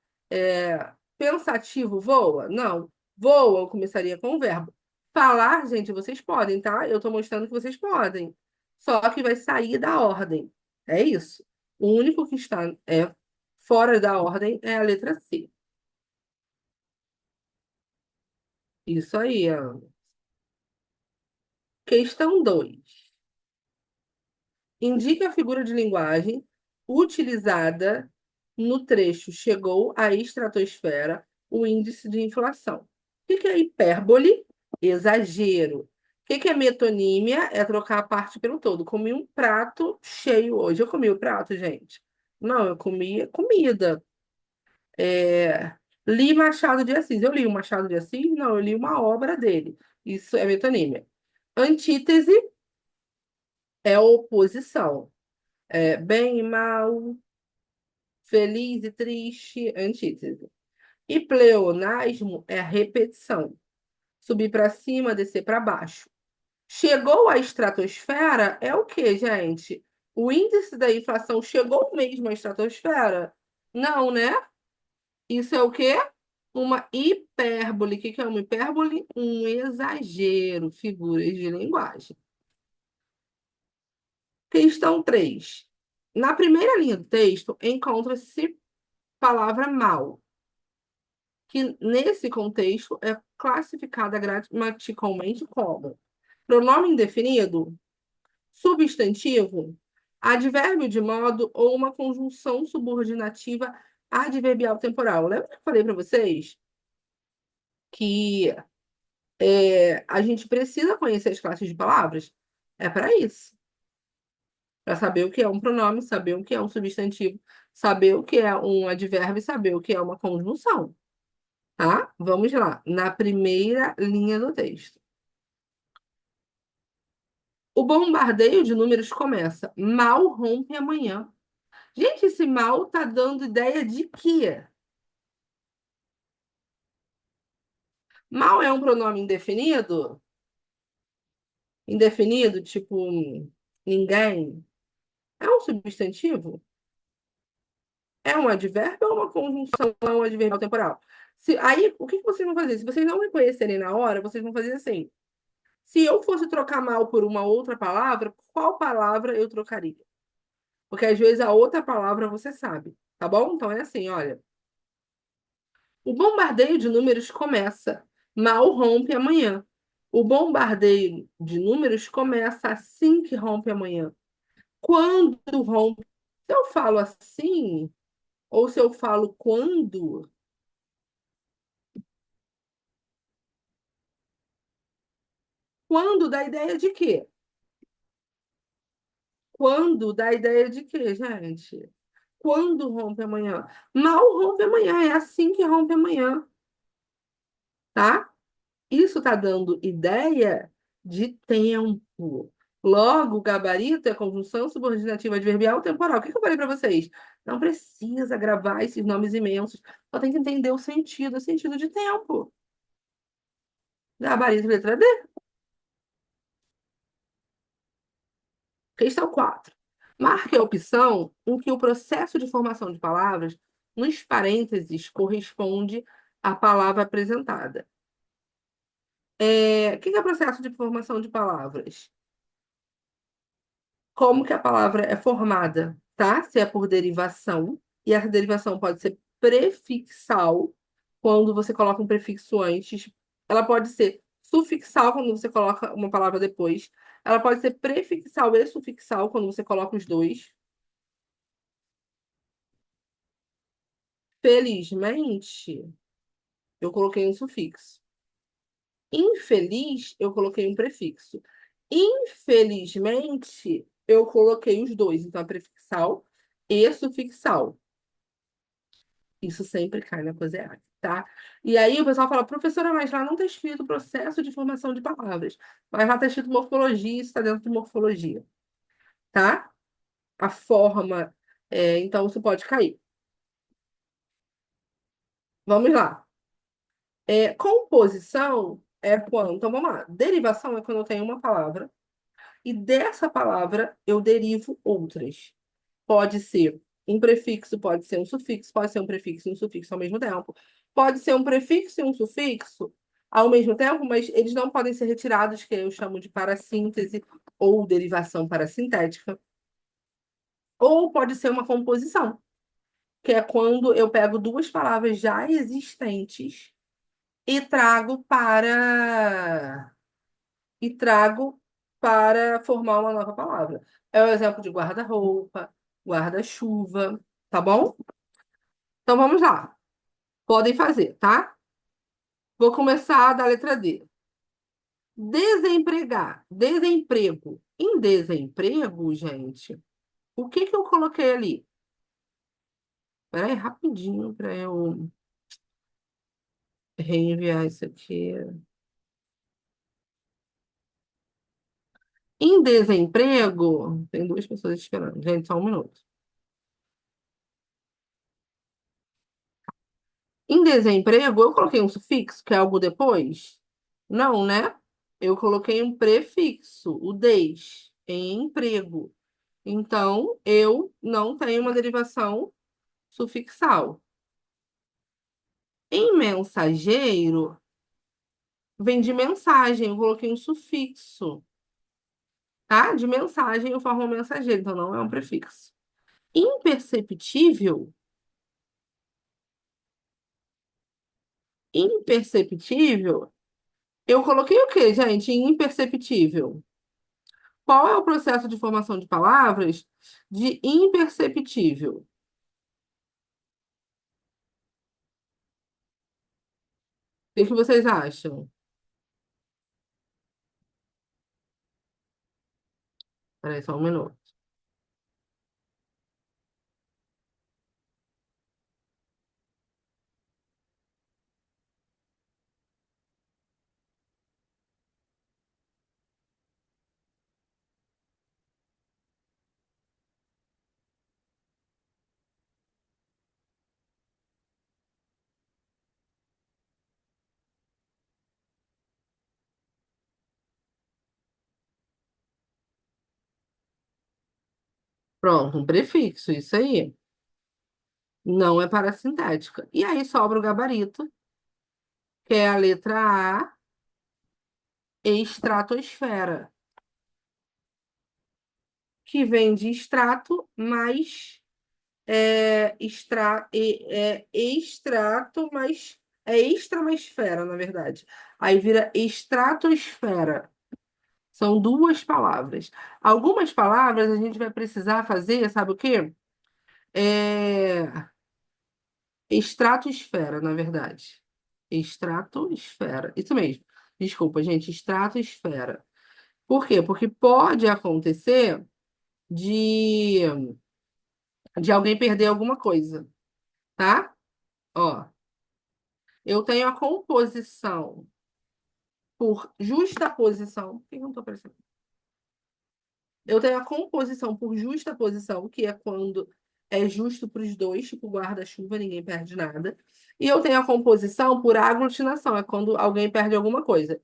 pensativo voa? Não. Voa, eu começaria com o verbo. Falar, gente, vocês podem, tá? Eu estou mostrando que vocês podem. Só que vai sair da ordem. É isso. O único que está fora da ordem é a letra C. Isso aí, Ana. Questão 2. Indique a figura de linguagem utilizada no trecho chegou à estratosfera o índice de inflação. O que é hipérbole? Exagero. O que é metonímia? É trocar a parte pelo todo. Comi um prato cheio hoje. Eu comi o prato, gente? Não, eu comi comida. Li Machado de Assis. Eu li o Machado de Assis? Não, eu li uma obra dele. Isso é metonímia. Antítese é oposição. Bem e mal, feliz e triste, antítese. E pleonasmo é a repetição. Subir para cima, descer para baixo. Chegou à estratosfera é o quê, gente? O índice da inflação chegou mesmo à estratosfera? Não, né? Isso é o quê? Uma hipérbole. O que é uma hipérbole? Um exagero, figuras de linguagem. Questão 3. Na primeira linha do texto, encontra-se palavra mal, que nesse contexto é classificada gramaticalmente como pronome indefinido, substantivo, advérbio de modo ou uma conjunção subordinativa adverbial temporal. Lembra que eu falei para vocês que a gente precisa conhecer as classes de palavras? É para isso. Para saber o que é um pronome, saber o que é um substantivo, saber o que é um advérbio e saber o que é uma conjunção. Tá? Vamos lá, na primeira linha do texto. O bombardeio de números começa. Mal rompe amanhã. Gente, esse mal tá dando ideia de quê? Mal é um pronome indefinido? Indefinido, tipo ninguém. É um substantivo? É um advérbio ou uma conjunção, é um adverbial temporal? Aí, o que que vocês vão fazer? Se vocês não me conhecerem na hora, vocês vão fazer assim. Se eu fosse trocar mal por uma outra palavra, qual palavra eu trocaria? Porque às vezes a outra palavra você sabe, tá bom? Então é assim, olha. O bombardeio de números começa, mal rompe amanhã. O bombardeio de números começa assim que rompe amanhã. Quando rompe? Se eu falo assim, ou se eu falo quando dá ideia de quê? Quando dá a ideia de quê, gente? Quando rompe amanhã? Mal rompe amanhã, é assim que rompe amanhã, tá? Isso está dando ideia de tempo. Logo, gabarito é conjunção subordinativa adverbial temporal. O que que eu falei para vocês? Não precisa gravar esses nomes imensos. Só tem que entender o sentido de tempo. Gabarito, letra D. Questão 4. Marque a opção em que o processo de formação de palavras, nos parênteses, corresponde à palavra apresentada. O que que é processo de formação de palavras? Como que a palavra é formada, tá? Se é por derivação, e essa derivação pode ser prefixal, quando você coloca um prefixo antes. Ela pode ser sufixal, quando você coloca uma palavra depois. Ela pode ser prefixal e sufixal, quando você coloca os dois. Felizmente, eu coloquei um sufixo. Infeliz, eu coloquei um prefixo. Infelizmente, eu coloquei os dois, então, a prefixal e sufixal. Isso sempre cai na coisa errada, tá? E aí o pessoal fala, professora, mas lá não está escrito processo de formação de palavras. Mas lá está escrito morfologia, isso está dentro de morfologia, tá? A forma, então isso pode cair. Vamos lá. Composição é quando, então vamos lá. Derivação é quando eu tenho uma palavra e dessa palavra eu derivo outras. Pode ser um prefixo, pode ser um sufixo, pode ser um prefixo e um sufixo ao mesmo tempo. Pode ser um prefixo e um sufixo ao mesmo tempo, mas eles não podem ser retirados, que eu chamo de parassíntese ou derivação parassintética. Ou pode ser uma composição, que é quando eu pego duas palavras já existentes e trago para formar uma nova palavra. É o exemplo de guarda-roupa, guarda-chuva, tá bom? Então vamos lá. Podem fazer, tá? Vou começar da letra D. Desempregar, desemprego. Em desemprego, gente, o que que eu coloquei ali? Peraí, rapidinho para eu reenviar isso aqui. Em desemprego, tem duas pessoas esperando. Gente, só um minuto. Em desemprego, eu coloquei um sufixo, que é algo depois? Não, né? Eu coloquei um prefixo, o des, em emprego. Então, eu não tenho uma derivação sufixal. Em mensageiro, vem de mensagem, eu coloquei um sufixo, tá? De mensagem eu formo um mensageiro, então não é um prefixo. Imperceptível, imperceptível, eu coloquei o quê, gente? Em imperceptível. Qual é o processo de formação de palavras de imperceptível? O que que vocês acham? Peraí, só um minuto. Pronto, um prefixo, isso aí. Não é parassintética. E aí sobra o gabarito, que é a letra A, estratosfera, que vem de extrato mais extrato mais extra mais esfera, na verdade. Aí vira estratosfera. São duas palavras. Algumas palavras a gente vai precisar fazer, sabe o quê? É, estratosfera, na verdade. Estratosfera. Isso mesmo. Desculpa, gente. Estratosfera. Por quê? Porque pode acontecer de, de alguém perder alguma coisa, tá? Ó, eu tenho a composição por justaposição. Por que eu não tô aparecendo? Eu tenho a composição por justaposição, que é quando é justo para os dois, tipo guarda-chuva, ninguém perde nada. E eu tenho a composição por aglutinação, é quando alguém perde alguma coisa.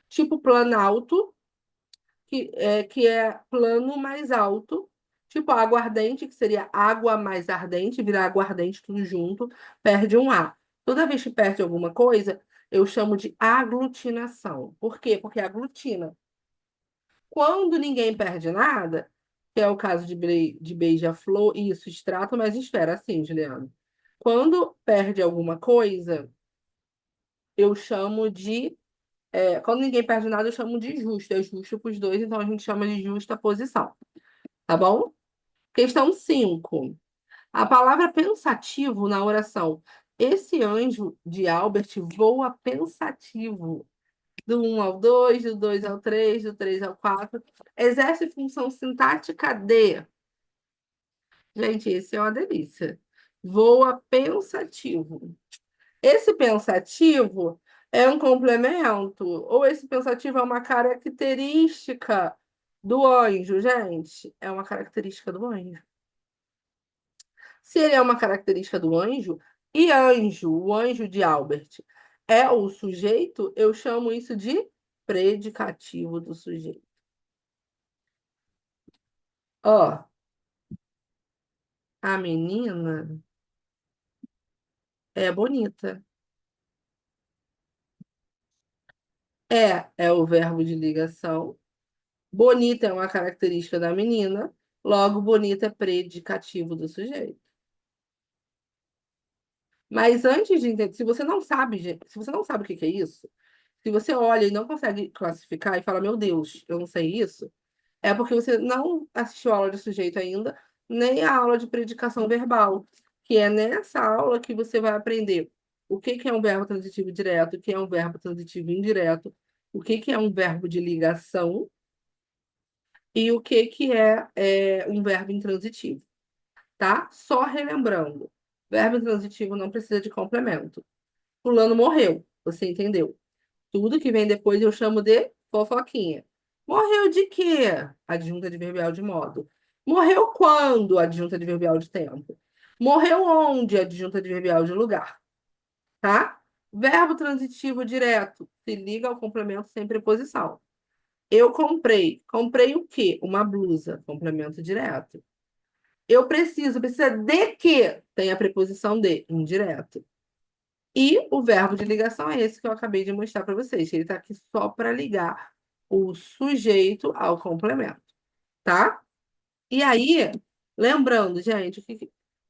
Tipo planalto, que é plano mais alto. Tipo aguardente, que seria água mais ardente, virar aguardente tudo junto, perde um A. Toda vez que perde alguma coisa, eu chamo de aglutinação. Por quê? Porque aglutina. Quando ninguém perde nada, que é o caso de beija-flor, isso, extrato, mas espera assim, Juliano. Quando perde alguma coisa, eu chamo de. Quando ninguém perde nada, eu chamo de justo. É justo para os dois, então a gente chama de justa posição. Tá bom? Questão 5. A palavra pensativo na oração. Esse anjo de Albert voa pensativo. Do um ao 2, do 2 ao 3, do 3 ao 4. Exerce função sintática de. Gente, esse é uma delícia. Voa pensativo. Esse pensativo é um complemento, ou esse pensativo é uma característica do anjo, gente? É uma característica do anjo. Se ele é uma característica do anjo, e anjo, o anjo de Albert, é o sujeito, eu chamo isso de predicativo do sujeito. Ó, a menina é bonita. É o verbo de ligação. Bonita é uma característica da menina, logo bonita é predicativo do sujeito. Mas antes de entender, se você não sabe, se você não sabe o que que é isso, se você olha e não consegue classificar e fala, meu Deus, eu não sei isso, é porque você não assistiu a aula de sujeito ainda, nem a aula de predicação verbal, que é nessa aula que você vai aprender o que que é um verbo transitivo direto, o que é um verbo transitivo indireto, o que que é um verbo de ligação e o que que é um verbo intransitivo, tá? Só relembrando, verbo intransitivo não precisa de complemento. Fulano morreu, você entendeu? Tudo que vem depois eu chamo de fofoquinha. Morreu de quê? Adjunta adverbial de modo. Morreu quando? Adjunta adverbial de tempo. Morreu onde? Adjunta adverbial de lugar, tá? Verbo transitivo direto se liga ao complemento sem preposição. Eu comprei. Comprei o quê? Uma blusa. Complemento direto. Eu preciso. Precisa de quê? Tem a preposição de, indireto. E o verbo de ligação é esse que eu acabei de mostrar para vocês. Ele está aqui só para ligar o sujeito ao complemento, tá? E aí, lembrando, gente,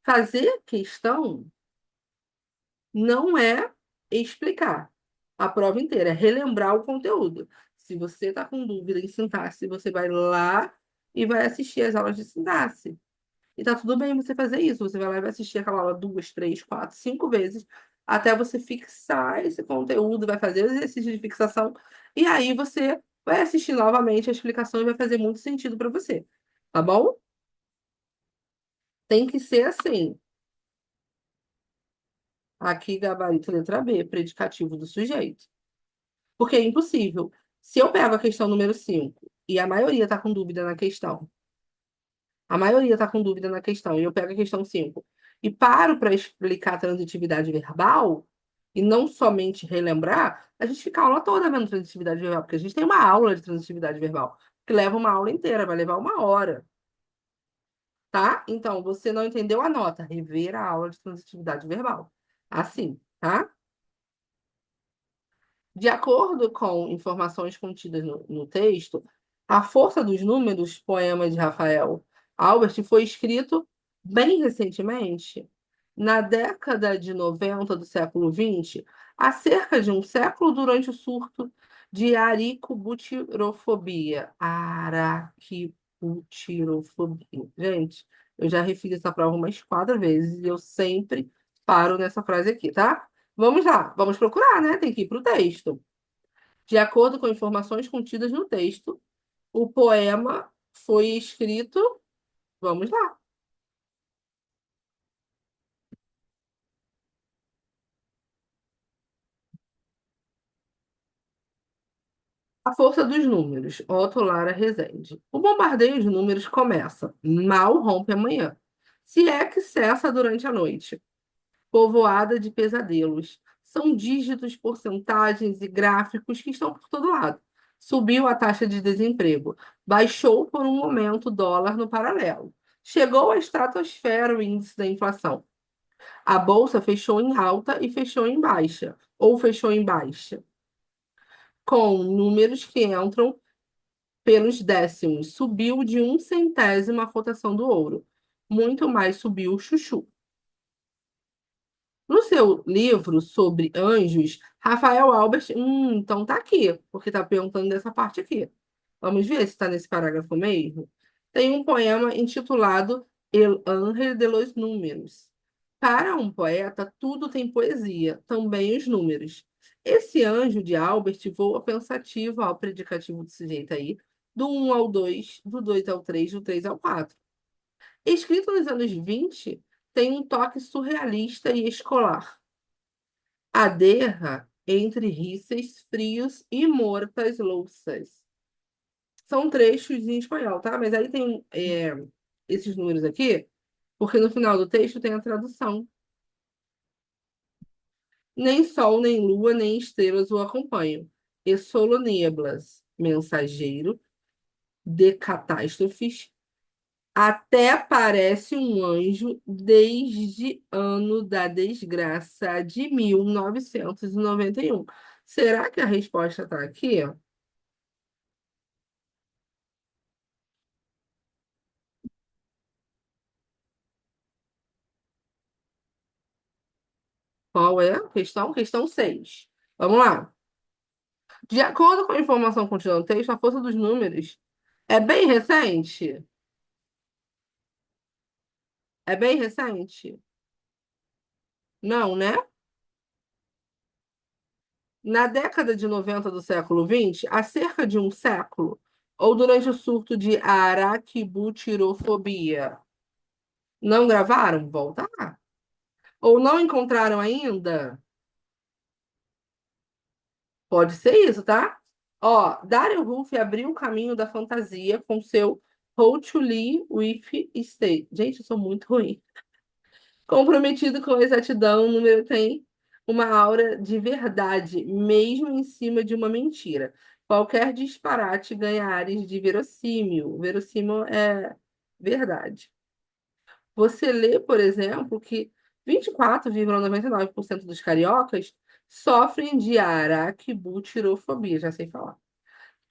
fazer questão não é explicar a prova inteira, é relembrar o conteúdo. Se você está com dúvida em sintaxe, você vai lá e vai assistir as aulas de sintaxe. E tá tudo bem você fazer isso. Você vai lá e vai assistir aquela aula duas, três, quatro, cinco vezes, até você fixar esse conteúdo, vai fazer o exercício de fixação, e aí você vai assistir novamente a explicação e vai fazer muito sentido para você. Tá bom? Tem que ser assim. Aqui, gabarito letra B, predicativo do sujeito. Porque é impossível. Se eu pego a questão número 5 e a maioria está com dúvida na questão, a maioria está com dúvida na questão, e eu pego a questão 5 e paro para explicar a transitividade verbal, e não somente relembrar, a gente fica a aula toda vendo transitividade verbal, porque a gente tem uma aula de transitividade verbal, que leva uma aula inteira, vai levar uma hora, tá? Então, você não entendeu, anota, rever a aula de transitividade verbal. Assim, tá? De acordo com informações contidas no texto, A Força dos Números, poema de Rafael Albert, foi escrito bem recentemente, na década de 90 do século XX, há cerca de um século durante o surto de aricobutirofobia. Araquibutirofobia. Gente, eu já refiz essa prova umas 4 vezes e eu sempre paro nessa frase aqui, tá? Vamos lá, vamos procurar, né? Tem que ir para o texto. De acordo com informações contidas no texto, o poema foi escrito. Vamos lá. A força dos números. Otto Lara Rezende. O bombardeio de números começa. Mal rompe amanhã. Se é que cessa durante a noite. Povoada de pesadelos. São dígitos, porcentagens e gráficos que estão por todo lado. Subiu a taxa de desemprego. Baixou por um momento o dólar no paralelo. Chegou à estratosfera o índice da inflação. A bolsa fechou em alta e fechou em baixa. Ou fechou em baixa. Com números que entram pelos décimos. Subiu de um centésimo a cotação do ouro. Muito mais subiu o chuchu. No seu livro sobre anjos, Rafael Albert, então tá aqui, porque tá perguntando dessa parte aqui. Vamos ver se está nesse parágrafo mesmo. Tem um poema intitulado El Ángel de los Números. Para um poeta, tudo tem poesia, também os números. Esse anjo de Albert voa pensativo ao predicativo desse jeito aí, do um ao 2, do 2 ao 3, do 3 ao 4. Escrito nos anos 20, tem um toque surrealista e escolar. Aderra entre riças, frios e mortas louças. São trechos em espanhol, tá? Mas aí tem esses números aqui, porque no final do texto tem a tradução. Nem sol, nem lua, nem estrelas o acompanham. E solo nieblas, mensageiro de catástrofes, até parece um anjo desde ano da desgraça de 1991. Será que a resposta está aqui? Qual é a questão? Questão 6. Vamos lá. De acordo com a informação contida no texto, a força dos números é bem recente. É bem recente? Não, né? Na década de 90 do século XX, há cerca de um século, ou durante o surto de araquibutirofobia, não gravaram? Voltar. Ou não encontraram ainda? Pode ser isso, tá? Ó, Dario Ruff abriu o caminho da fantasia com seu How to Live with State. Gente, eu sou muito ruim. Comprometido com a exatidão, o número tem uma aura de verdade, mesmo em cima de uma mentira. Qualquer disparate ganha ares de verossímil. Verossímil é verdade. Você lê, por exemplo, que 24,99% dos cariocas sofrem de araquibutirofobia, já sei falar.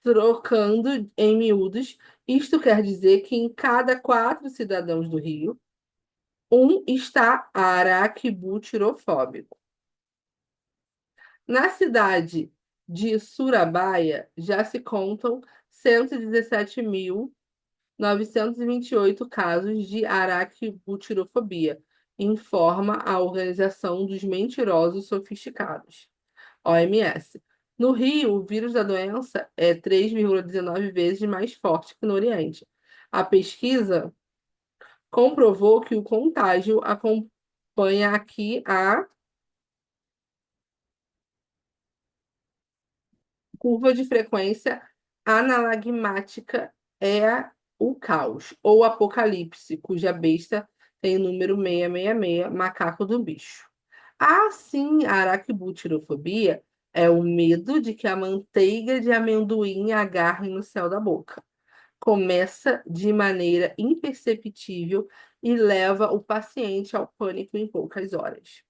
Trocando em miúdos, isto quer dizer que em cada quatro cidadãos do Rio, um está araquibutirofóbico. Na cidade de Surabaya, já se contam 117.928 casos de araquibutirofobia, informa a Organização dos Mentirosos Sofisticados, OMS. No Rio, o vírus da doença é 3,19 vezes mais forte que no Oriente. A pesquisa comprovou que o contágio acompanha aqui a curva de frequência analagmática é o caos, ou apocalipse, cuja besta tem o número 666, macaco do bicho. Assim, a araquibutirofobia é o medo de que a manteiga de amendoim agarre no céu da boca. Começa de maneira imperceptível e leva o paciente ao pânico em poucas horas.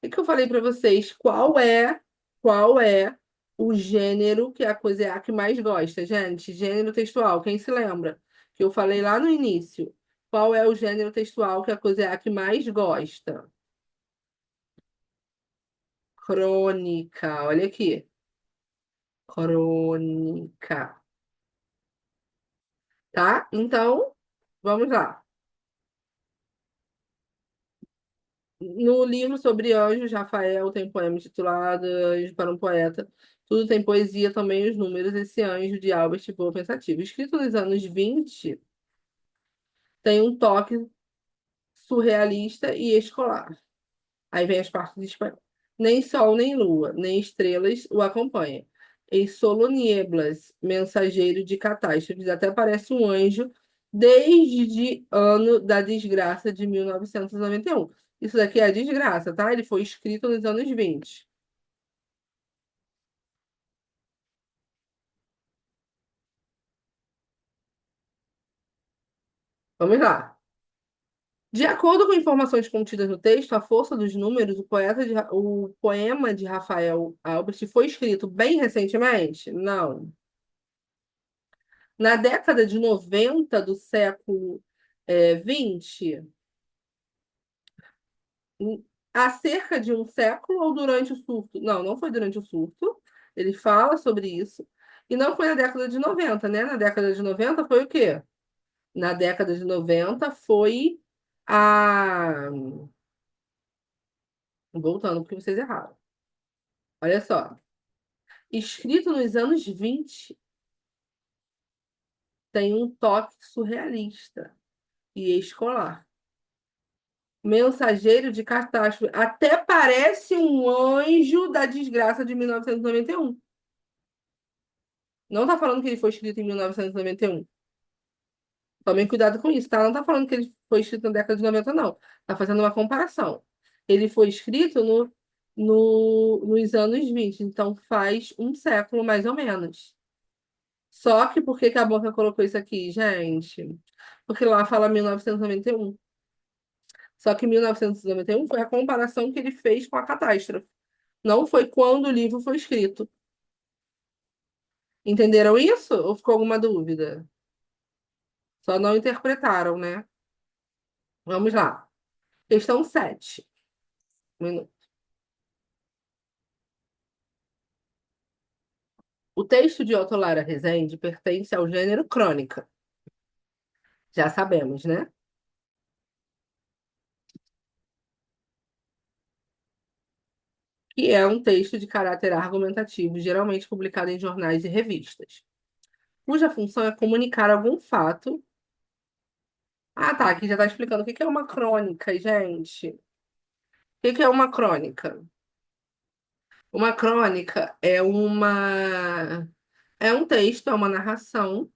O que eu falei para vocês? Qual é o gênero que a coisa que mais gosta, gente? Gênero textual, quem se lembra? Que eu falei lá no início. Qual é o gênero textual que a coisa que mais gosta? Crônica, olha aqui. Crônica, tá? Então, vamos lá. No livro sobre anjos, Rafael tem poema intitulado Anjo para um Poeta. Tudo tem poesia, também os números. Esse anjo de Albert Boa Pensativo. Escrito nos anos 20, Tem um toque surrealista e escolar. Aí vem as partes de espanhol. Nem sol, nem lua, nem estrelas o acompanham. E solo nieblas, mensageiro de catástrofes, até parece um anjo desde ano da desgraça de 1991. Isso daqui é a desgraça, tá? Ele foi escrito nos anos 20. Vamos lá. De acordo com informações contidas no texto, A Força dos Números, o poema de Rafael Albert foi escrito bem recentemente? Não. Na década de 90 do século XX, há cerca de um século ou durante o surto? Não, não foi durante o surto. Ele fala sobre isso. E não foi na década de 90, né? Na década de 90 foi o quê? Na década de 90 foi a. Voltando, porque vocês erraram. Olha só. Escrito nos anos 20, tem um toque surrealista e escolar. Mensageiro de catástrofe. Até parece um anjo da desgraça de 1991. Não tá falando que ele foi escrito em 1991. Tomem cuidado com isso, tá? Não tá falando que ele foi escrito na década de 90, não. Tá fazendo uma comparação. Ele foi escrito nos anos 20, então faz um século mais ou menos. Só que por que que a Boca colocou isso aqui, gente? Porque lá fala 1991. Só que 1991 foi a comparação que ele fez com a catástrofe. Não foi quando o livro foi escrito. Entenderam isso? Ou ficou alguma dúvida? Só não interpretaram, né? Vamos lá. Questão 7. Um minuto. O texto de Otto Lara Rezende pertence ao gênero crônica. Já sabemos, né? Que é um texto de caráter argumentativo, geralmente publicado em jornais e revistas, cuja função é comunicar algum fato. Ah, tá. Aqui já está explicando o que que é uma crônica, gente. O que que é uma crônica? Uma crônica é um texto, é uma narração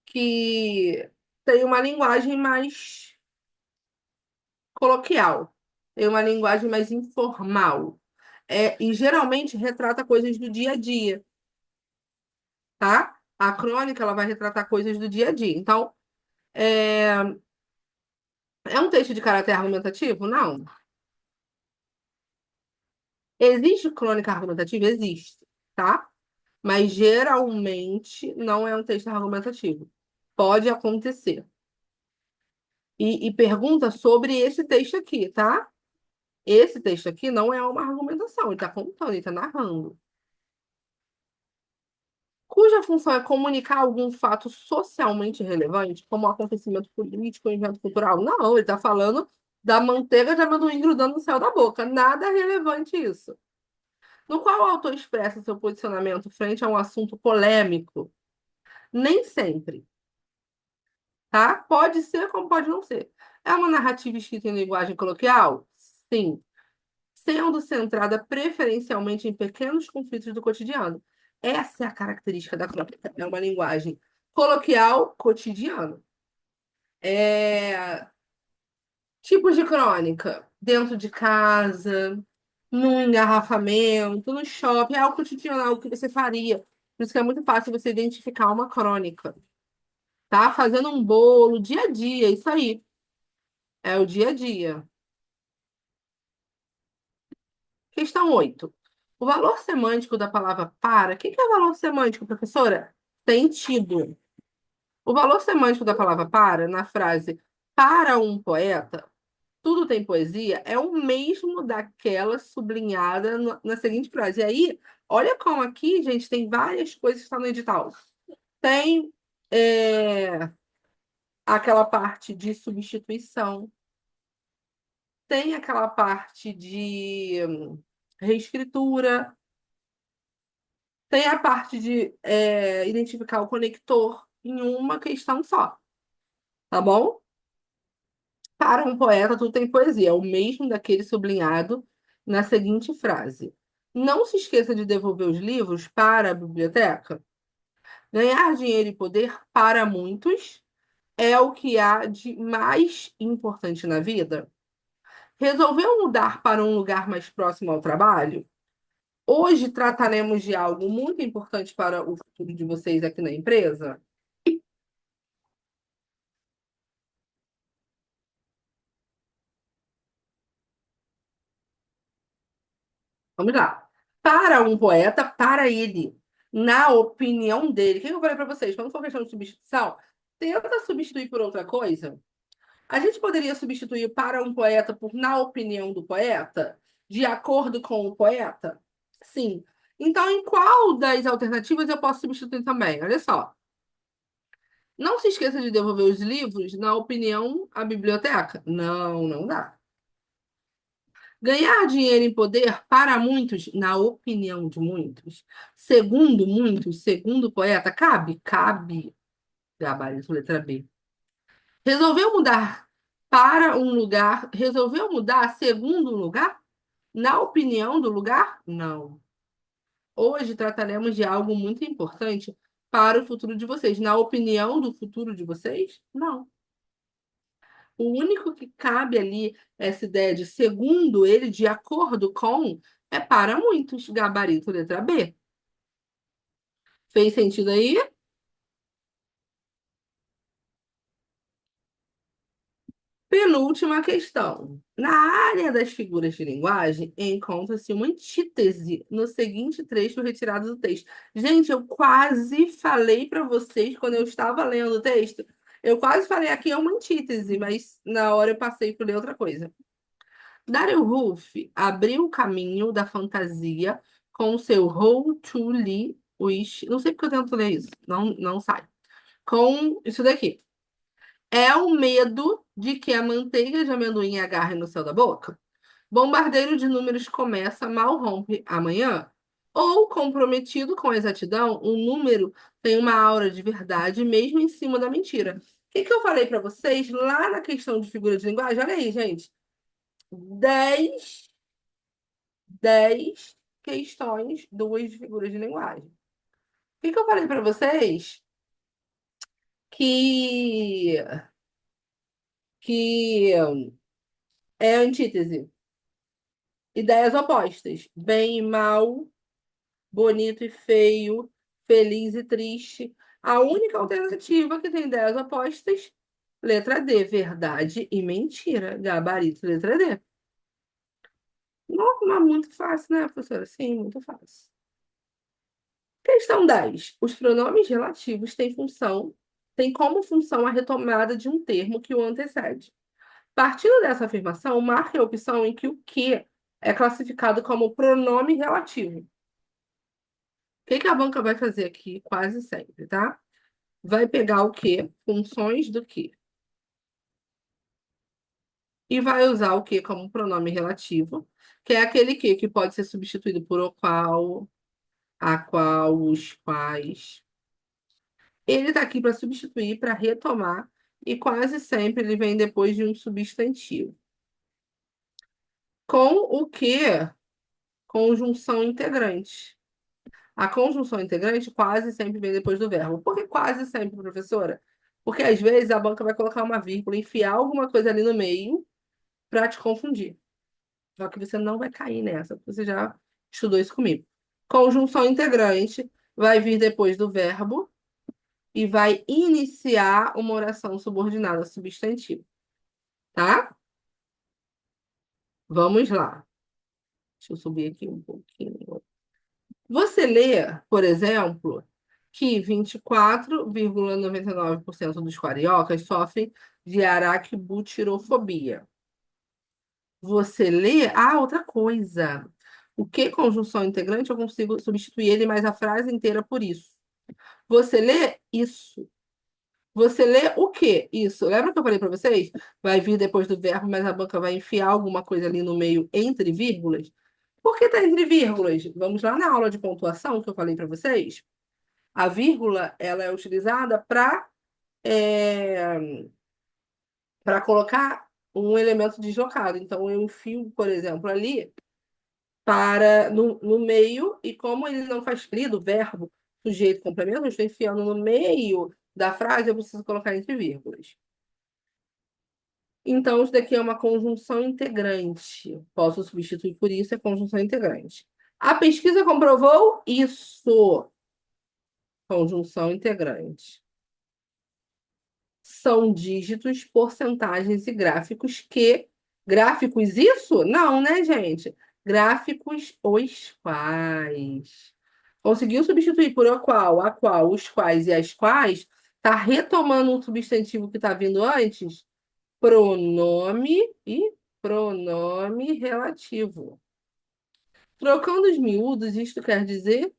que tem uma linguagem mais coloquial, tem uma linguagem mais informal. E geralmente retrata coisas do dia a dia, tá? A crônica ela vai retratar coisas do dia a dia. Então, é, é um texto de caráter argumentativo? Não. Existe crônica argumentativa? Existe, tá? Mas geralmente não é um texto argumentativo. Pode acontecer. E pergunta sobre esse texto aqui, tá? Esse texto aqui não é uma argumentação, ele está contando, ele está narrando. Cuja função é comunicar algum fato socialmente relevante, como um acontecimento político, um evento cultural. Não, ele está falando da manteiga de amendoim grudando no céu da boca. Nada relevante isso. No qual o autor expressa seu posicionamento frente a um assunto polêmico. Nem sempre, tá? Pode ser como pode não ser. É uma narrativa escrita em linguagem coloquial? Sim. Sendo centrada preferencialmente em pequenos conflitos do cotidiano. Essa é a característica da crônica. É uma linguagem coloquial cotidiana. É... Tipos de crônica. Dentro de casa, no engarrafamento, no shopping, é algo cotidiano, algo que você faria. Por isso que é muito fácil você identificar uma crônica. Tá? Fazendo um bolo, dia a dia, isso aí. É o dia a dia. Questão 8. O valor semântico da palavra para. O que que é valor semântico, professora? Sentido. O valor semântico da palavra para, na frase para um poeta, tudo tem poesia, é o mesmo daquela sublinhada na seguinte frase. E aí, olha como aqui, gente, tem várias coisas que estão no edital. Tem aquela parte de substituição, tem aquela parte de reescritura. Tem a parte de identificar o conector em uma questão só, tá bom? Para um poeta, tudo tem poesia. É o mesmo daquele sublinhado na seguinte frase: Não se esqueça de devolver os livros para a biblioteca. Ganhar dinheiro e poder para muitos é o que há de mais importante na vida. Resolveu mudar para um lugar mais próximo ao trabalho? Hoje trataremos de algo muito importante para o futuro de vocês aqui na empresa. Vamos lá. Para um poeta, para ele, na opinião dele. O que eu falei para vocês? Quando for questão de substituição, tenta substituir por outra coisa. A gente poderia substituir para um poeta por na opinião do poeta, de acordo com o poeta? Sim. Então, em qual das alternativas eu posso substituir também? Olha só. Não se esqueça de devolver os livros, na opinião, à biblioteca. Não, não dá. Ganhar dinheiro em poder para muitos, na opinião de muitos, segundo muitos, segundo o poeta, cabe? Cabe. Gabarito, letra B. Resolveu mudar para um lugar, resolveu mudar segundo um lugar? Na opinião do lugar? Não. Hoje trataremos de algo muito importante para o futuro de vocês. Na opinião do futuro de vocês? Não. O único que cabe ali, essa ideia de segundo ele, de acordo com, é para muitos. Gabarito letra B. Fez sentido aí? Penúltima questão. Na área das figuras de linguagem, encontra-se uma antítese no seguinte trecho retirado do texto. Gente, eu quase falei para vocês quando eu estava lendo o texto. Eu quase falei aqui é uma antítese, mas na hora eu passei por ler outra coisa. Daryl Wolff abriu o caminho da fantasia com o seu How to Lee Wish. Não sei porque eu tento ler isso, não sai. Com isso daqui. É o medo de que a manteiga de amendoim agarre no céu da boca? Bombardeio de números começa, mal rompe amanhã? Ou, comprometido com a exatidão, um número tem uma aura de verdade mesmo em cima da mentira? O que que eu falei para vocês lá na questão de figura de linguagem? Olha aí, gente. 10 10 questões, duas figuras de linguagem. O que que eu falei para vocês? Que, que é a antítese. Ideias opostas. Bem e mal, bonito e feio, feliz e triste. A única alternativa que tem ideias opostas, letra D, verdade e mentira. Gabarito, letra D. Não, não é muito fácil, né, professora? Sim, muito fácil. Questão 10. Os pronomes relativos têm como função a retomada de um termo que o antecede. Partindo dessa afirmação, marque a opção em que o que é classificado como pronome relativo. O que que a banca vai fazer aqui quase sempre, tá? Vai pegar o que, funções do que, e vai usar o que como pronome relativo, que é aquele que pode ser substituído por o qual, a qual, os quais. Ele está aqui para substituir, para retomar, e quase sempre ele vem depois de um substantivo. Com o que, conjunção integrante. A conjunção integrante quase sempre vem depois do verbo. Por que quase sempre, professora? Porque às vezes a banca vai colocar uma vírgula, enfiar alguma coisa ali no meio para te confundir. Só que você não vai cair nessa, porque você já estudou isso comigo. Conjunção integrante vai vir depois do verbo e vai iniciar uma oração subordinada substantivo, tá? Vamos lá. Deixa eu subir aqui um pouquinho. Você lê, por exemplo, que 24,99% dos cariocas sofrem de araquibutirofobia. Você lê. Ah, outra coisa. O que conjunção integrante eu consigo substituir ele, mais a frase inteira por isso. Você lê isso. Você lê o quê? Isso. Lembra que eu falei para vocês? Vai vir depois do verbo, mas a banca vai enfiar alguma coisa ali no meio entre vírgulas. Por que está entre vírgulas? Vamos lá na aula de pontuação que eu falei para vocês. A vírgula ela é utilizada para colocar. um elemento deslocado. Então, eu enfio, por exemplo, ali para no meio, e como ele não faz do verbo, sujeito, complemento, eu estou enfiando no meio da frase, eu preciso colocar entre vírgulas. Então, isso daqui é uma conjunção integrante. Posso substituir por isso, é conjunção integrante. A pesquisa comprovou isso. Conjunção integrante. São dígitos, porcentagens e gráficos que. Gráficos, isso? Não, né, gente? Gráficos, os quais. Conseguiu substituir por o qual, a qual, os quais e as quais, tá retomando um substantivo que está vindo antes? Pronome e pronome relativo. Trocando os miúdos, isto quer dizer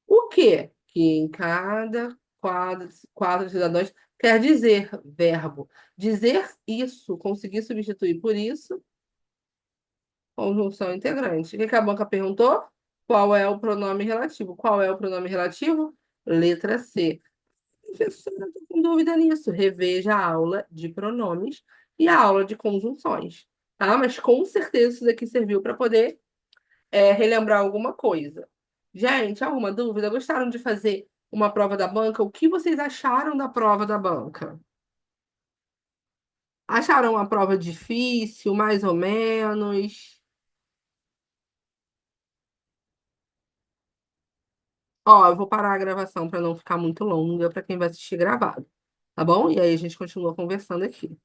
o quê? Que em cada quadro cidadãos quer dizer verbo. Dizer isso, conseguir substituir por isso, conjunção integrante. O que que a banca perguntou? Qual é o pronome relativo? Qual é o pronome relativo? Letra C. Professora, estou com dúvida nisso. Reveja a aula de pronomes e a aula de conjunções, tá? Mas com certeza isso daqui serviu para poder relembrar alguma coisa. Gente, alguma dúvida? Gostaram de fazer uma prova da banca? O que vocês acharam da prova da banca? Acharam a prova difícil, mais ou menos? Ó, eu vou parar a gravação para não ficar muito longa para quem vai assistir gravado, tá bom? E aí a gente continua conversando aqui.